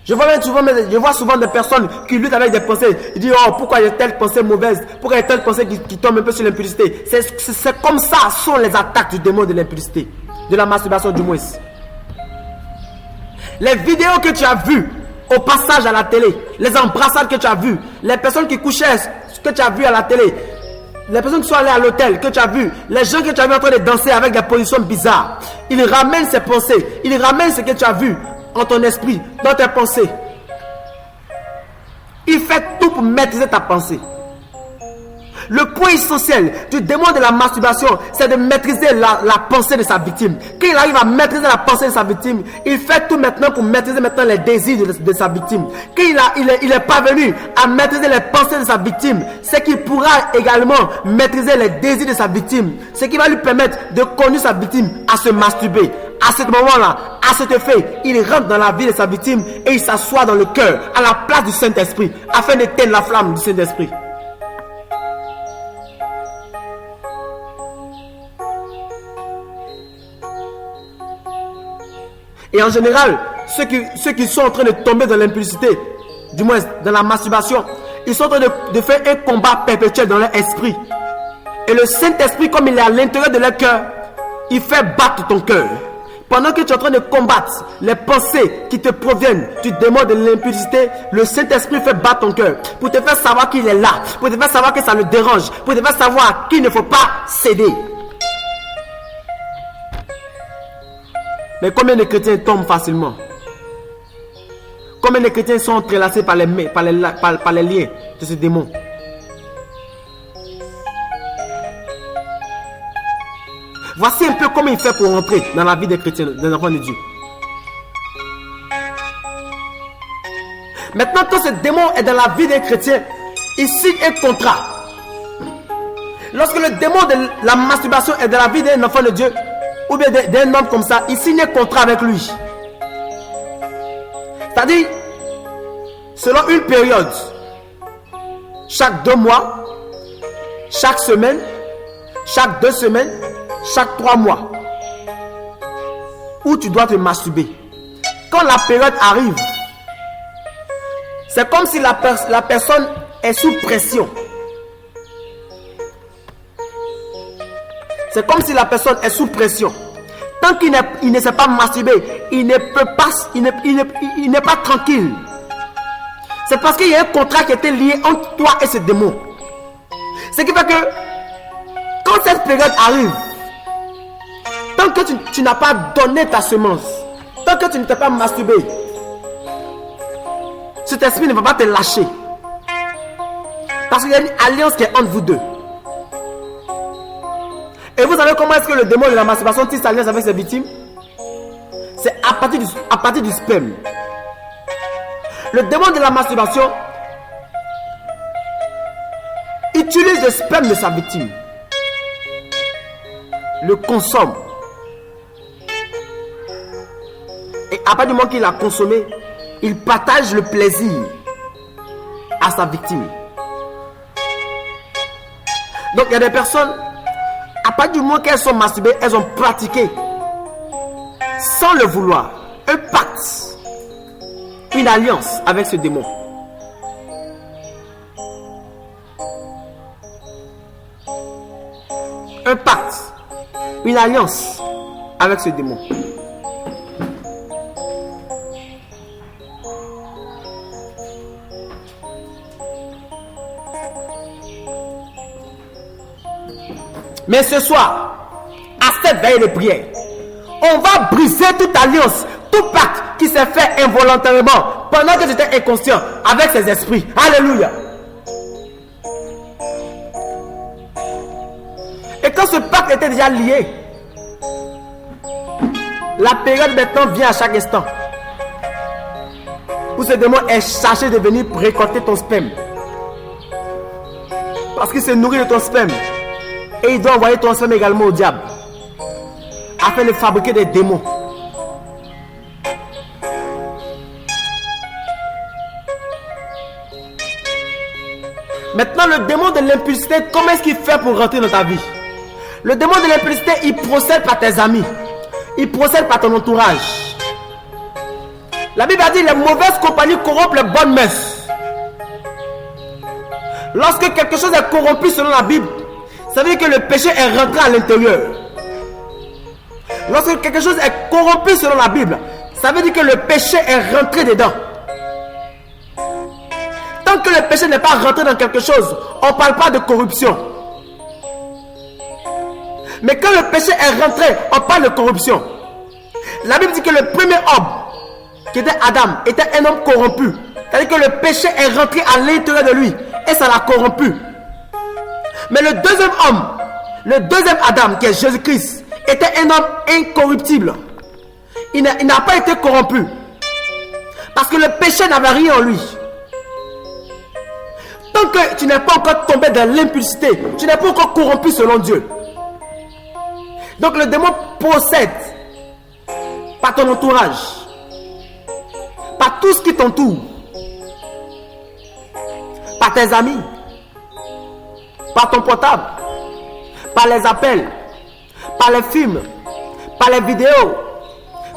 S1: Je vois souvent des personnes qui luttent avec des pensées. Ils disent, oh, pourquoi il y a telle pensée mauvaise? Pourquoi il y a telle pensée qui tombe un peu sur l'impudicité? C'est comme ça sont les attaques du démon de l'impudicité, de la masturbation du moins. Les vidéos que tu as vues au passage à la télé, les embrassades que tu as vues, les personnes qui couchaient que tu as vues à la télé, les personnes qui sont allées à l'hôtel que tu as vues, les gens que tu as vus en train de danser avec des positions bizarres, ils ramènent ces pensées, ils ramènent ce que tu as vu en ton esprit, dans tes pensées. Il fait tout pour maîtriser ta pensée. Le point essentiel du démon de la masturbation, c'est de maîtriser la pensée de sa victime. Quand il arrive à maîtriser la pensée de sa victime, il fait tout maintenant pour maîtriser maintenant les désirs de sa victime. Quand il est parvenu à maîtriser les pensées de sa victime, c'est qu'il pourra également maîtriser les désirs de sa victime. Ce qui va lui permettre de conduire sa victime à se masturber. À ce moment-là, à cet effet, il rentre dans la vie de sa victime et il s'assoit dans le cœur, à la place du Saint-Esprit, afin d'éteindre la flamme du Saint-Esprit. Et en général, ceux qui sont en train de tomber dans l'impudicité, du moins dans la masturbation, ils sont en train de faire un combat perpétuel dans leur esprit. Et le Saint-Esprit, comme il est à l'intérieur de leur cœur, il fait battre ton cœur. Pendant que tu es en train de combattre les pensées qui te proviennent du démon de l'impudicité, le Saint-Esprit fait battre ton cœur pour te faire savoir qu'il est là, pour te faire savoir que ça le dérange, pour te faire savoir qu'il ne faut pas céder. Mais combien de chrétiens tombent facilement? Combien de chrétiens sont entrelacés par les liens de ce démon? Voici un peu comment il fait pour entrer dans la vie des chrétiens, des enfants de Dieu. Maintenant, quand ce démon est dans la vie des chrétiens, il signe un contrat. Lorsque le démon de la masturbation est dans la vie d'un enfant de Dieu, ou bien d'un homme comme ça, il signe un contrat avec lui. C'est-à-dire, selon une période, chaque 2 mois, chaque semaine, chaque 2 semaines, chaque 3 mois, où tu dois te masturber. Quand la période arrive, c'est comme si la personne est sous pression. C'est comme si la personne est sous pression. Tant qu'il ne s'est pas masturbé, il n'est pas tranquille. C'est parce qu'il y a un contrat qui était lié entre toi et ce démon. Ce qui fait que quand cette période arrive, tant que tu n'as pas donné ta semence, tant que tu ne t'es pas masturbé, cet esprit ne va pas te lâcher. Parce qu'il y a une alliance qui est entre vous deux. Et vous savez comment est-ce que le démon de la masturbation tisse alliance avec ses victimes? C'est à partir du sperme. Le démon de la masturbation utilise le sperme de sa victime, le consomme. Et à partir du moment qu'il a consommé, il partage le plaisir à sa victime. Donc il y a des personnes, à partir du moment qu'elles sont masturbées, elles ont pratiqué, sans le vouloir, un pacte, une alliance avec ce démon. Un pacte, une alliance avec ce démon. Mais ce soir, à cette veille de prière, on va briser toute alliance, tout pacte qui s'est fait involontairement pendant que j'étais inconscient avec ces esprits. Alléluia. Et quand ce pacte était déjà lié, la période maintenant vient à chaque instant où ce démon est chargé de venir récolter ton sperme. Parce qu'il se nourrit de ton sperme. Et il doit envoyer ton sperme également au diable, afin de fabriquer des démons. Maintenant, le démon de l'impulsité, comment est-ce qu'il fait pour rentrer dans ta vie? Le démon de l'impulsité, il procède par tes amis. Il procède par ton entourage. La Bible a dit, les mauvaises compagnies corrompent les bonnes mœurs. Lorsque quelque chose est corrompu selon la Bible, ça veut dire que le péché est rentré à l'intérieur. Lorsque quelque chose est corrompu selon la Bible, ça veut dire que le péché est rentré dedans. Tant que le péché n'est pas rentré dans quelque chose, on ne parle pas de corruption. Mais quand le péché est rentré, on parle de corruption. La Bible dit que le premier homme, qui était Adam, était un homme corrompu. C'est-à-dire que le péché est rentré à l'intérieur de lui et ça l'a corrompu. Mais le deuxième homme, le deuxième Adam, qui est Jésus-Christ, était un homme incorruptible. Il n'a pas été corrompu. Parce que le péché n'avait rien en lui. Tant que tu n'es pas encore tombé dans l'impulsité, tu n'es pas encore corrompu selon Dieu. Donc le démon procède par ton entourage, par tout ce qui t'entoure, par tes amis, par ton portable, par les appels, par les films, par les vidéos,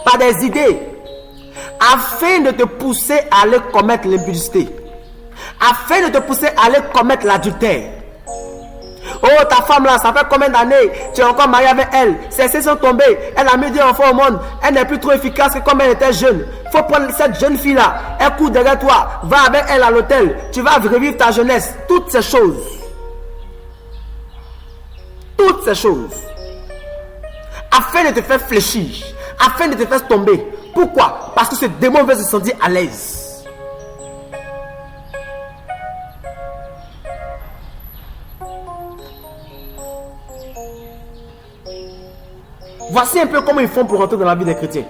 S1: par des idées, afin de te pousser à aller commettre l'impudicité, afin de te pousser à aller commettre l'adultère. Oh, ta femme là, ça fait combien d'années tu es encore marié avec elle? Ses seins sont tombés, elle a mis 2 enfants au monde, elle n'est plus trop efficace que comme elle était jeune. Faut prendre cette jeune fille là, elle court derrière toi, va avec elle à l'hôtel, tu vas revivre ta jeunesse. Toutes ces choses, afin de te faire fléchir, afin de te faire tomber. Pourquoi? Parce que ce démon veut se sentir à l'aise. Voici un peu comment ils font pour rentrer dans la vie des chrétiens.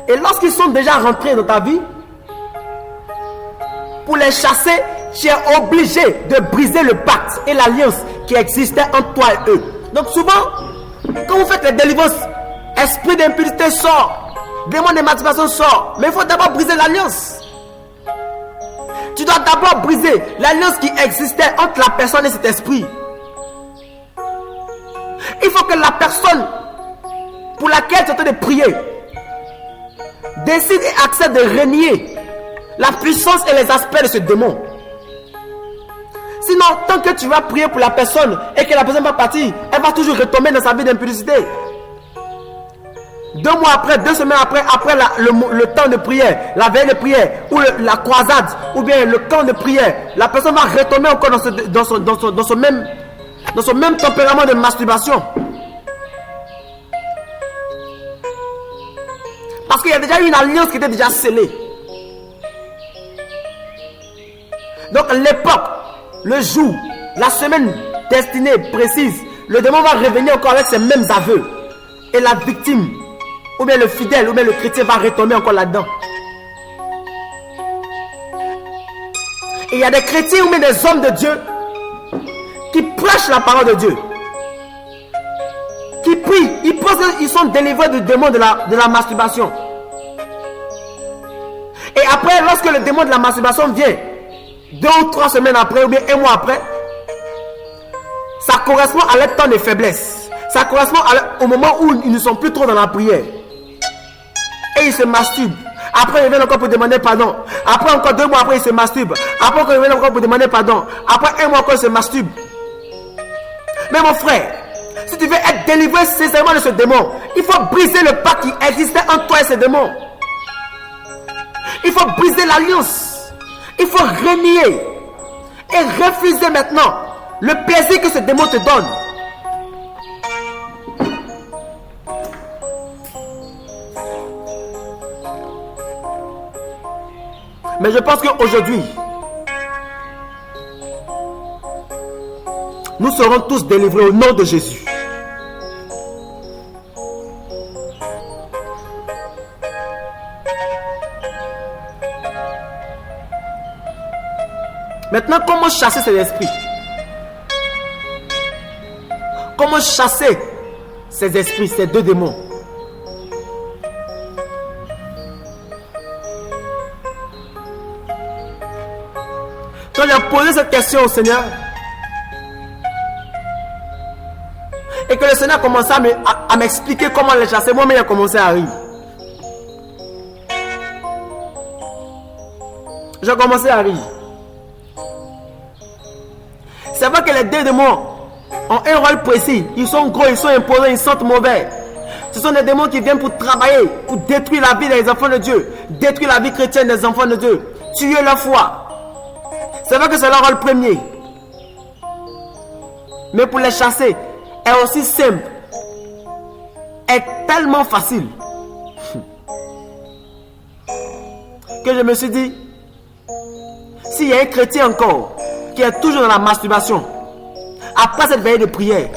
S1: Et lorsqu'ils sont déjà rentrés dans ta vie, pour les chasser, tu es obligé de briser le pacte et l'alliance qui existait entre toi et eux. Donc souvent, quand vous faites les délivrances, esprit d'impudicité sort, démon d'émancipation sort, mais il faut d'abord briser l'alliance. Tu dois d'abord briser l'alliance qui existait entre la personne et cet esprit. Il faut que la personne pour laquelle tu es en train de prier décide et accepte de renier la puissance et les aspects de ce démon. Sinon, tant que tu vas prier pour la personne et que la personne va partir, elle va toujours retomber dans sa vie d'impudicité. 2 mois après, 2 semaines après le temps de prière, la veille de prière, ou la croisade, ou bien le camp de prière, la personne va retomber encore dans son même tempérament de masturbation. Parce qu'il y a déjà eu une alliance qui était déjà scellée. Donc l'époque, le jour, la semaine destinée, précise, le démon va revenir encore avec ses mêmes aveux. Et la victime, ou bien le fidèle, ou bien le chrétien va retomber encore là-dedans. Et il y a des chrétiens ou bien des hommes de Dieu qui prêchent la parole de Dieu, qui prient, ils pensent qu'ils sont délivrés du démon de la masturbation. Et après, lorsque le démon de la masturbation vient, 2 ou 3 semaines après, ou bien 1 mois après, ça correspond à leur temps de faiblesse. Ça correspond au moment où ils ne sont plus trop dans la prière. Et ils se masturbent. Après, ils reviennent encore pour demander pardon. Après, encore 2 mois après, ils se masturbent. Après, encore, ils reviennent encore pour demander pardon. Après, 1 mois encore, ils se masturbent. Mais mon frère, si tu veux être délivré sincèrement de ce démon, il faut briser le pacte qui existait entre toi et ce démon. Il faut briser l'alliance. Il faut renier et refuser maintenant le plaisir que ce démon te donne. Mais je pense qu'aujourd'hui, nous serons tous délivrés au nom de Jésus. Maintenant, comment chasser ces esprits? Comment chasser ces esprits, ces deux démons? Quand j'ai posé cette question au Seigneur, et que le Seigneur a commencé à m'expliquer comment les chasser, moi-même j'ai commencé à rire. J'ai commencé à rire. C'est vrai que les deux démons ont un rôle précis. Ils sont gros, ils sont imposants, ils sentent mauvais. Ce sont des démons qui viennent pour travailler, pour détruire la vie des enfants de Dieu, détruire la vie chrétienne des enfants de Dieu, tuer leur foi. C'est vrai que c'est leur rôle premier. Mais pour les chasser, est aussi simple, est tellement facile, que je me suis dit, s'il y a un chrétien encore qui est toujours dans la masturbation, après cette veillée de prière,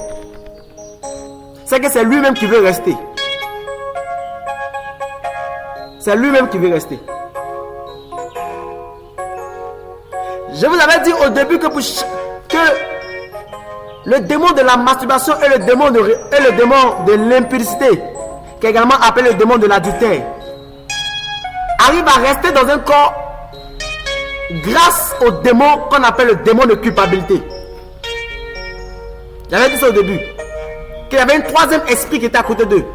S1: c'est que c'est lui-même qui veut rester. C'est lui-même qui veut rester. Je vous avais dit au début que le démon de la masturbation et le démon de l'impudicité, qui est également appelé le démon de l'adultère, arrive à rester dans un corps grâce au démon qu'on appelle le démon de culpabilité. J'avais dit ça au début, qu'il y avait un troisième esprit qui était à côté d'eux.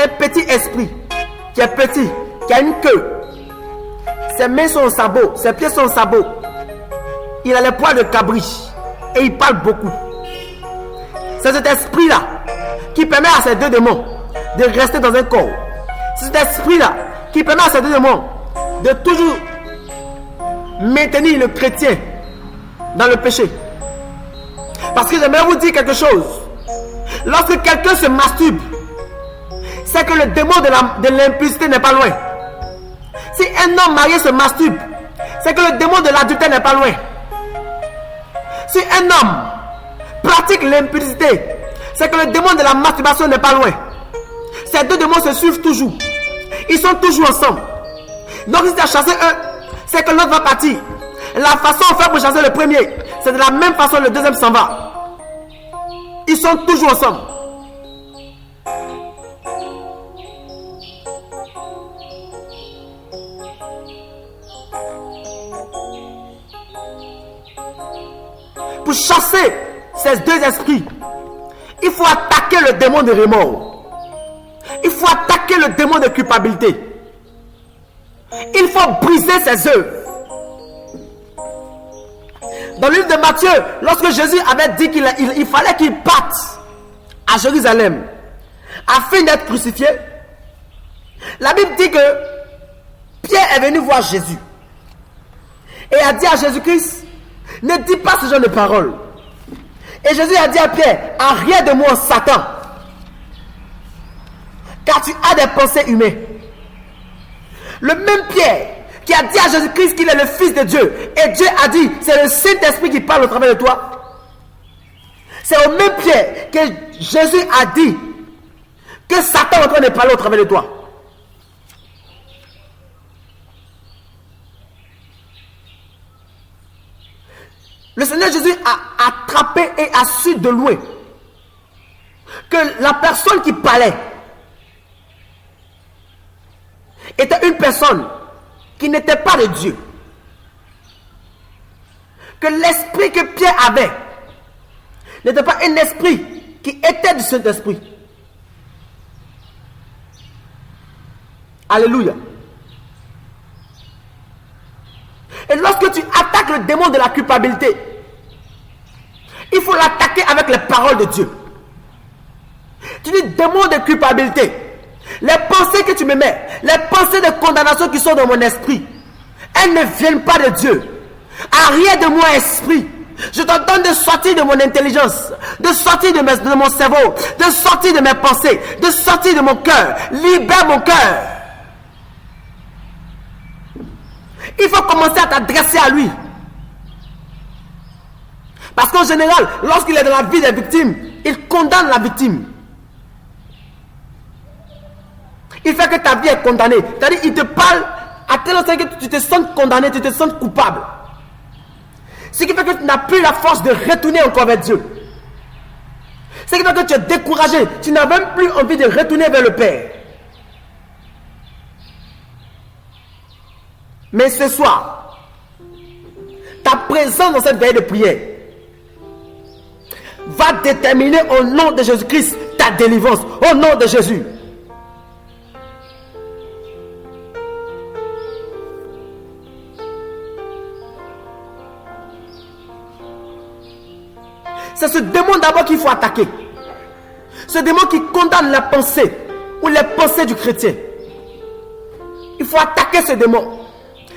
S1: Un petit esprit qui est petit, qui a une queue. Ses mains sont en sabot, ses pieds sont en sabot. Il a les poils de cabri et il parle beaucoup. C'est cet esprit-là qui permet à ces deux démons de rester dans un corps. C'est cet esprit-là qui permet à ces deux démons de toujours maintenir le chrétien dans le péché. Parce que j'aimerais vous dire quelque chose. Lorsque quelqu'un se masturbe, c'est que le démon de l'impudicité n'est pas loin. Si un homme marié se masturbe, c'est que le démon de l'adultère n'est pas loin. Si un homme pratique l'impudicité, c'est que le démon de la masturbation n'est pas loin. Ces deux démons se suivent toujours. Ils sont toujours ensemble. Donc si tu as chassé un, c'est que l'autre va partir. La façon de faire pour chasser le premier, c'est de la même façon le deuxième s'en va. Ils sont toujours ensemble. Pour chasser ces deux esprits, il faut attaquer le démon de remords. Il faut attaquer le démon de culpabilité. Il faut briser ses œuvres. Dans le livre de Matthieu, lorsque Jésus avait dit qu'il fallait qu'il parte à Jérusalem afin d'être crucifié, la Bible dit que Pierre est venu voir Jésus et a dit à Jésus-Christ, ne dis pas ce genre de paroles. Et Jésus a dit à Pierre, arrière de moi Satan, car tu as des pensées humaines. Le même Pierre qui a dit à Jésus-Christ qu'il est le Fils de Dieu, et Dieu a dit, c'est le Saint-Esprit qui parle au travers de toi. C'est au même Pierre que Jésus a dit que Satan est en train de parler au travers de toi. Le Seigneur Jésus a attrapé et a su de loin que la personne qui parlait était une personne qui n'était pas de Dieu. Que l'esprit que Pierre avait n'était pas un esprit qui était du Saint-Esprit. Alléluia. Et lorsque tu attaques le démon de la culpabilité, il faut l'attaquer avec les paroles de Dieu. Tu dis, démon de culpabilité, les pensées que tu me mets, les pensées de condamnation qui sont dans mon esprit, elles ne viennent pas de Dieu. Arrière de moi, esprit. Je t'ordonne de sortir de mon intelligence, de sortir de mon cerveau, de sortir de mes pensées, de sortir de mon cœur. Libère mon cœur. Il faut commencer à t'adresser à lui. Parce qu'en général, lorsqu'il est dans la vie des victimes, il condamne la victime. Il fait que ta vie est condamnée. C'est-à-dire, il te parle à tel instant que tu te sens condamné, tu te sens coupable. Ce qui fait que tu n'as plus la force de retourner encore vers Dieu. Ce qui fait que tu es découragé. Tu n'as même plus envie de retourner vers le Père. Mais ce soir, ta présence dans cette veille de prière va déterminer au nom de Jésus-Christ ta délivrance. Au nom de Jésus. C'est ce démon d'abord qu'il faut attaquer. Ce démon qui condamne la pensée ou les pensées du chrétien. Il faut attaquer ce démon.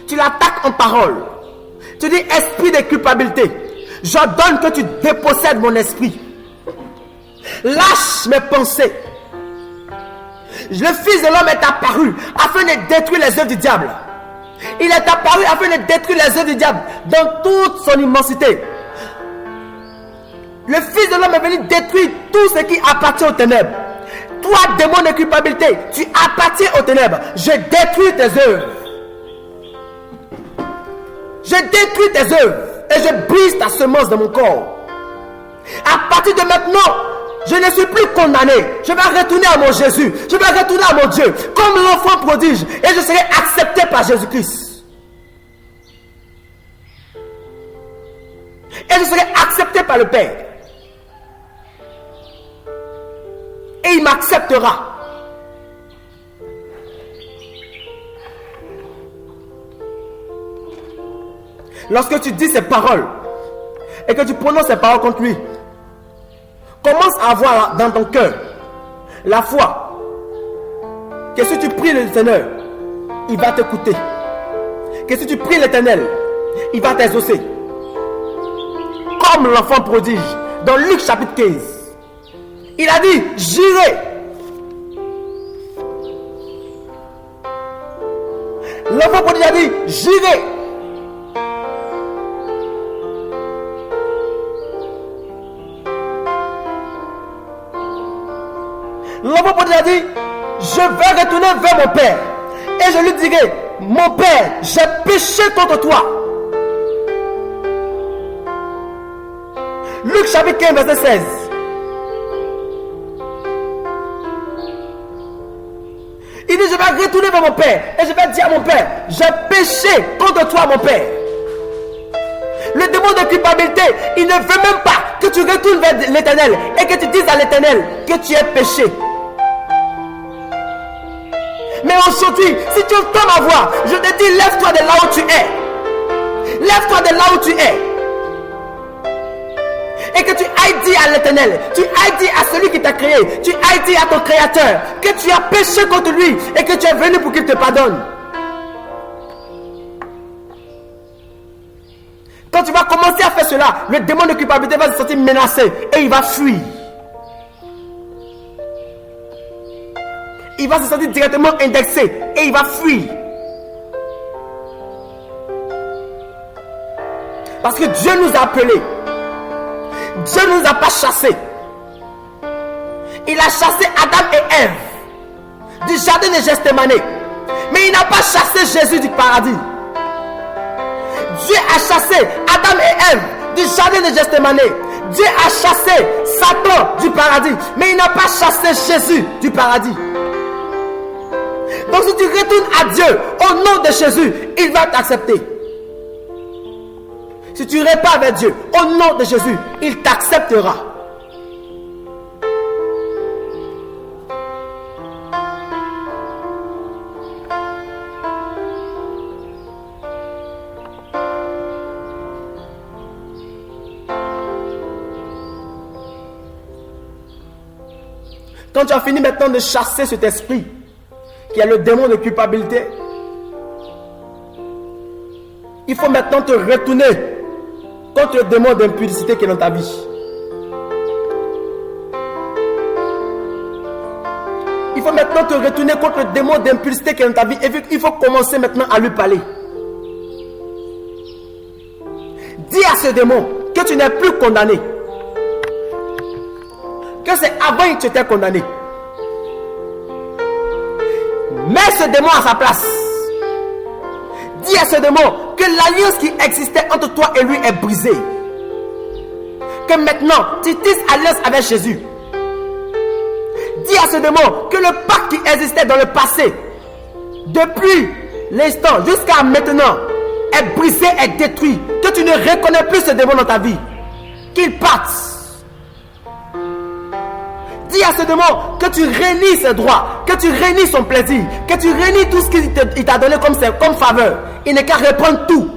S1: Tu l'attaques en parole. Tu dis, esprit de culpabilité, j'ordonne que tu dépossèdes mon esprit. Lâche mes pensées. Le Fils de l'homme est apparu afin de détruire les œuvres du diable. Il est apparu afin de détruire les œuvres du diable dans toute son immensité. Le Fils de l'homme est venu détruire tout ce qui appartient aux ténèbres. Toi, démon de culpabilité, tu appartiens aux ténèbres. Je détruis tes œuvres. Je détruis tes œuvres et je brise ta semence de mon corps. À partir de maintenant, je ne suis plus condamné. Je vais retourner à mon Jésus. Je vais retourner à mon Dieu comme l'enfant prodige et je serai accepté par Jésus-Christ. Et je serai accepté par le Père. Et il m'acceptera. Lorsque tu dis ces paroles et que tu prononces ces paroles contre lui, commence à avoir dans ton cœur la foi que si tu pries l'Éternel, il va t'écouter. Que si tu pries l'Éternel, il va t'exaucer. Comme l'enfant prodige dans Luc chapitre 15. Il a dit, j'irai. L'enfant prodige a dit, j'irai. L'enfant prodige a dit, je vais retourner vers mon père. Et je lui dirai, mon père, j'ai péché contre toi. Luc chapitre 15, verset 16. Il dit, je vais retourner vers mon père. Et je vais dire à mon père, j'ai péché contre toi, mon père. Le démon de culpabilité, il ne veut même pas que tu retournes vers l'Éternel et que tu dises à l'Éternel que tu es péché. Mais aujourd'hui, si tu entends ma voix, je te dis, lève-toi de là où tu es. Lève-toi de là où tu es. Et que tu ailles dire à l'Éternel, tu ailles dire à celui qui t'a créé, tu ailles dire à ton Créateur que tu as péché contre lui et que tu es venu pour qu'il te pardonne. Quand tu vas commencer à faire cela, le démon de culpabilité va se sentir menacé et il va fuir. Il va se sentir directement indexé et il va fuir. Parce que Dieu nous a appelés. Dieu ne nous a pas chassés. Il a chassé Adam et Ève du jardin de Gethsémane. Mais il n'a pas chassé Jésus du paradis. Dieu a chassé Adam et Ève du jardin de Gethsémane. Dieu a chassé Satan du paradis. Mais il n'a pas chassé Jésus du paradis. Donc si tu retournes à Dieu au nom de Jésus, il va t'accepter. Si tu répars vers Dieu au nom de Jésus, il t'acceptera. Quand tu as fini maintenant de chasser cet esprit qui est le démon de culpabilité, Il faut maintenant te retourner contre le démon d'impudicité qui est dans ta vie. Il faut maintenant te retourner contre le démon d'impudicité qui est dans ta vie. Et il faut commencer maintenant à lui parler. Dis à ce démon que tu n'es plus condamné. Que c'est avant que tu étais condamné. Mets ce démon à sa place. Dis à ce démon que l'alliance qui existait entre toi et lui est brisée. Que maintenant, tu tisses alliance avec Jésus. Dis à ce démon que le pacte qui existait dans le passé, depuis l'instant jusqu'à maintenant, est brisé, est détruit. Que tu ne reconnais plus ce démon dans ta vie. Qu'il parte. Dis à ce démon que tu réunis ses droits, que tu réunis son plaisir, que tu réunis tout ce qu'il t'a donné comme faveur. Il n'est qu'à reprendre tout.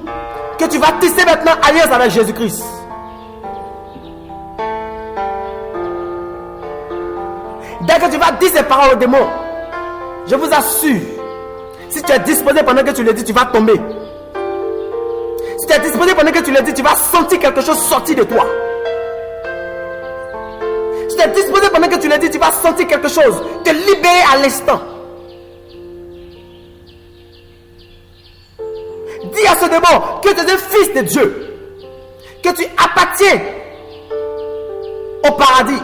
S1: Que tu vas tisser maintenant alliance avec Jésus-Christ. Dès que tu vas dire ces paroles au démon, je vous assure, si tu es disposé pendant que tu le dis, tu vas tomber. Si tu es disposé pendant que tu le dis, tu vas sentir quelque chose sortir de toi. Si tu es disposé pendant que tu le dis, tu vas sentir quelque chose te libérer à l'instant. Dis à ce démon que tu es un fils de Dieu, que tu appartiens au paradis.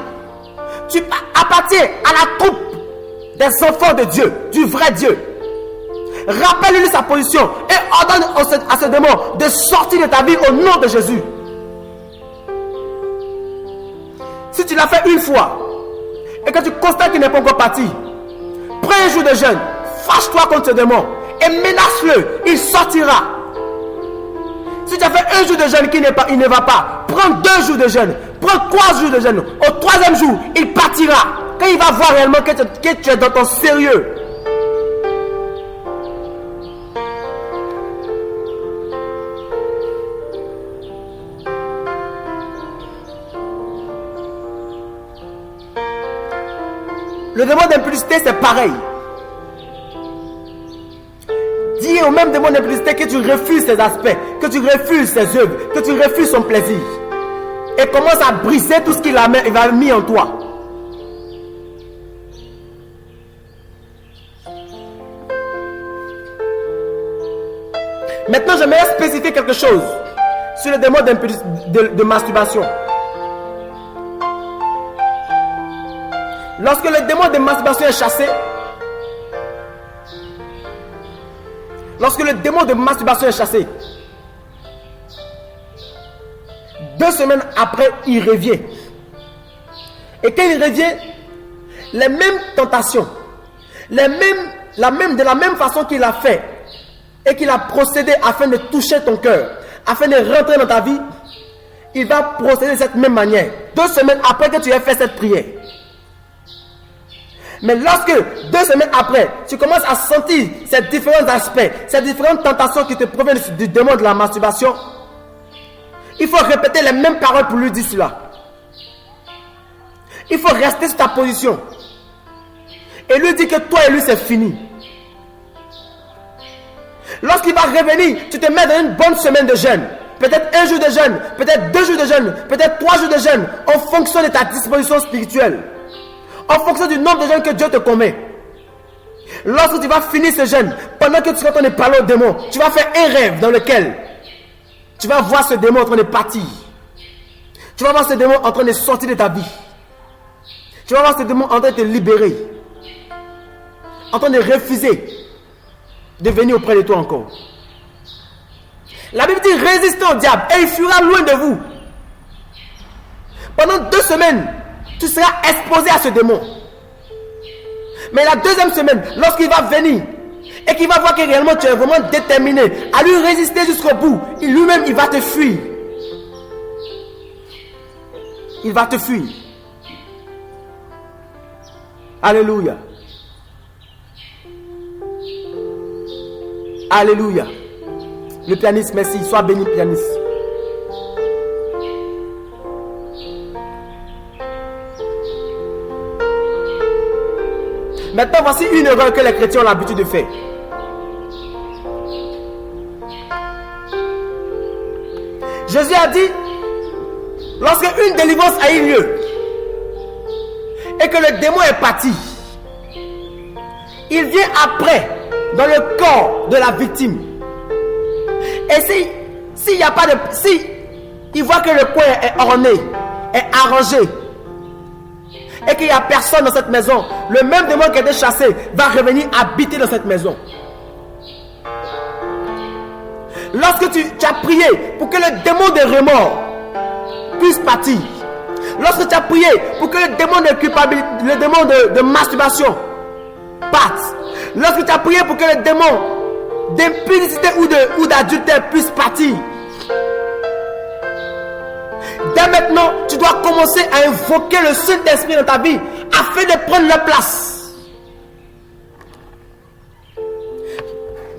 S1: Tu appartiens à la troupe des enfants de Dieu, du vrai Dieu. Rappelle-lui sa position et ordonne à ce démon de sortir de ta vie au nom de Jésus. Si tu l'as fait une fois et que tu constates qu'il n'est pas encore parti, prends un jour de jeûne, fâche-toi contre ce démon et menace-le, il sortira. Si tu as fait un jour de jeûne il ne va pas, prends 2 jours de jeûne, prends 3 jours de jeûne. Au 3e jour, il partira. Quand il va voir réellement que tu es dans ton sérieux. Le démon d'impudicité, c'est pareil. Dis au même démon d'impudicité que tu refuses ses aspects, que tu refuses ses œuvres, que tu refuses son plaisir. Et commence à briser tout ce qu'il a mis en toi. Maintenant, j'aimerais spécifier quelque chose sur le démon de masturbation. Lorsque le démon de masturbation est chassé, deux semaines après, il revient. Et quand il revient, les mêmes tentations, de la même façon qu'il a fait et qu'il a procédé afin de toucher ton cœur, afin de rentrer dans ta vie, il va procéder de cette même manière. 2 semaines après que tu aies fait cette prière. Mais lorsque 2 semaines après, tu commences à sentir ces différents aspects, ces différentes tentations qui te proviennent du démon de la masturbation, il faut répéter les mêmes paroles pour lui dire cela. Il faut rester sur ta position. Et lui dire que toi et lui c'est fini. Lorsqu'il va revenir, tu te mets dans une bonne semaine de jeûne. Peut-être 1 jour de jeûne, peut-être 2 jours de jeûne, peut-être 3 jours de jeûne, en fonction de ta disposition spirituelle. En fonction du nombre de jeûnes que Dieu te commet. Lorsque tu vas finir ce jeûne, pendant que tu es en train de parler au démon, tu vas faire un rêve dans lequel tu vas voir ce démon en train de partir. Tu vas voir ce démon en train de sortir de ta vie. Tu vas voir ce démon en train de te libérer. En train de refuser de venir auprès de toi encore. La Bible dit résistez au diable et il fuira loin de vous. Pendant 2 semaines, tu seras exposé à ce démon. Mais la 2e semaine, lorsqu'il va venir et qu'il va voir que réellement tu es vraiment déterminé à lui résister jusqu'au bout, lui-même il va te fuir. Il va te fuir. Alléluia. Alléluia. Le pianiste, merci. Sois béni, pianiste. Maintenant, voici une erreur que les chrétiens ont l'habitude de faire. Jésus a dit, lorsque une délivrance a eu lieu et que le démon est parti, il vient après dans le corps de la victime. Et s'il n'y a pas de... Si il voit que le coin est orné, est arrangé, et qu'il n'y a personne dans cette maison, le même démon qui a été chassé va revenir habiter dans cette maison. Lorsque tu as prié pour que le démon de remords puisse partir, lorsque tu as prié pour que le démon de culpabilité, le démon de masturbation parte, lorsque tu as prié pour que le démon d'impudicité ou d'adultère puisse partir, dès maintenant, tu dois commencer à invoquer le Saint-Esprit dans ta vie afin de prendre leur place.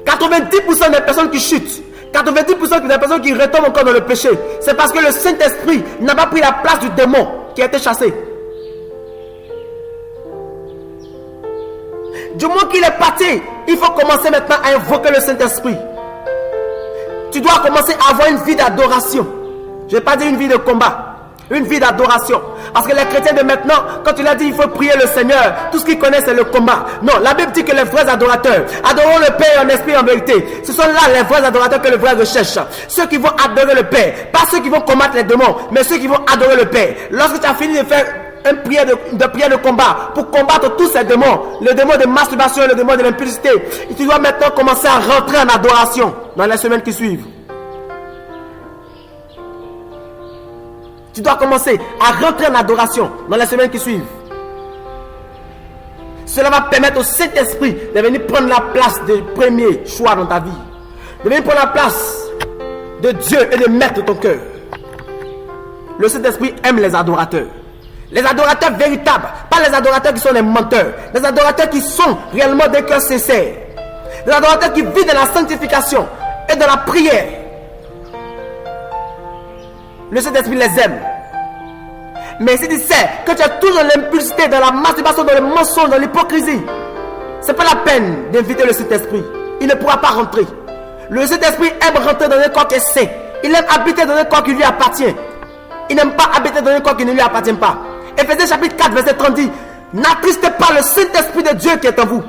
S1: 90% des personnes qui chutent, 90% des personnes qui retombent encore dans le péché, c'est parce que le Saint-Esprit n'a pas pris la place du démon qui a été chassé. Du moment qu'il est parti, il faut commencer maintenant à invoquer le Saint-Esprit. Tu dois commencer à avoir une vie d'adoration. Je n'ai pas dit une vie de combat, une vie d'adoration. Parce que les chrétiens de maintenant, quand tu l'as dit, il faut prier le Seigneur, tout ce qu'ils connaissent c'est le combat. Non, la Bible dit que les vrais adorateurs adoreront le Père en esprit et en vérité. Ce sont là les vrais adorateurs que le vrai recherche. Ceux qui vont adorer le Père, pas ceux qui vont combattre les démons, mais ceux qui vont adorer le Père. Lorsque tu as fini de faire une prière de combat pour combattre tous ces démons, le démon de masturbation, le démon de l'impudicité, tu dois maintenant commencer à rentrer en adoration dans les semaines qui suivent. Tu dois commencer à rentrer en adoration dans les semaines qui suivent. Cela va permettre au Saint-Esprit de venir prendre la place de premier choix dans ta vie. De venir prendre la place de Dieu et de mettre ton cœur. Le Saint-Esprit aime les adorateurs. Les adorateurs véritables, pas les adorateurs qui sont des menteurs. Les adorateurs qui sont réellement des cœurs sincères. Les adorateurs qui vivent dans la sanctification et dans la prière. Le Saint-Esprit les aime. Mais si tu sais que tu es toujours dans l'impulsité, dans la masturbation, dans le mensonge, dans l'hypocrisie, c'est pas la peine d'inviter le Saint-Esprit. Il ne pourra pas rentrer. Le Saint-Esprit aime rentrer dans un corps qui est saint. Il aime habiter dans un corps qui lui appartient. Il n'aime pas habiter dans un corps qui ne lui appartient pas. Éphésiens chapitre 4 verset 30 dit, n'attristez pas le Saint-Esprit de Dieu qui est en vous.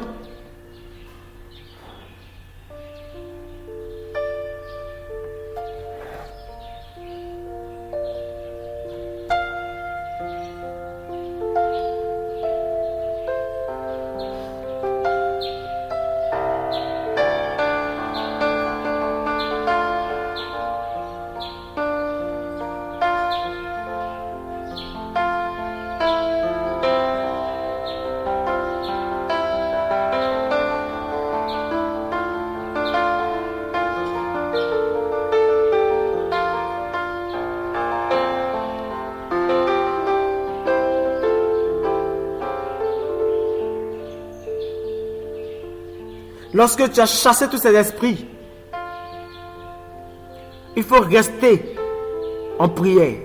S1: Lorsque tu as chassé tous ces esprits, il faut rester en prière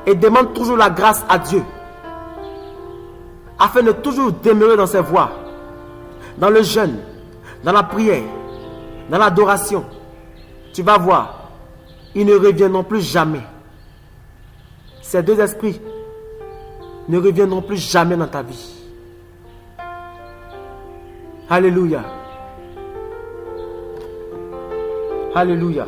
S1: et demande toujours la grâce à Dieu afin de toujours demeurer dans ses voies, dans le jeûne, dans la prière, dans l'adoration. Tu vas voir, ils ne reviendront plus jamais. Ces deux esprits ne reviendront plus jamais dans ta vie. Alléluia. Alléluia.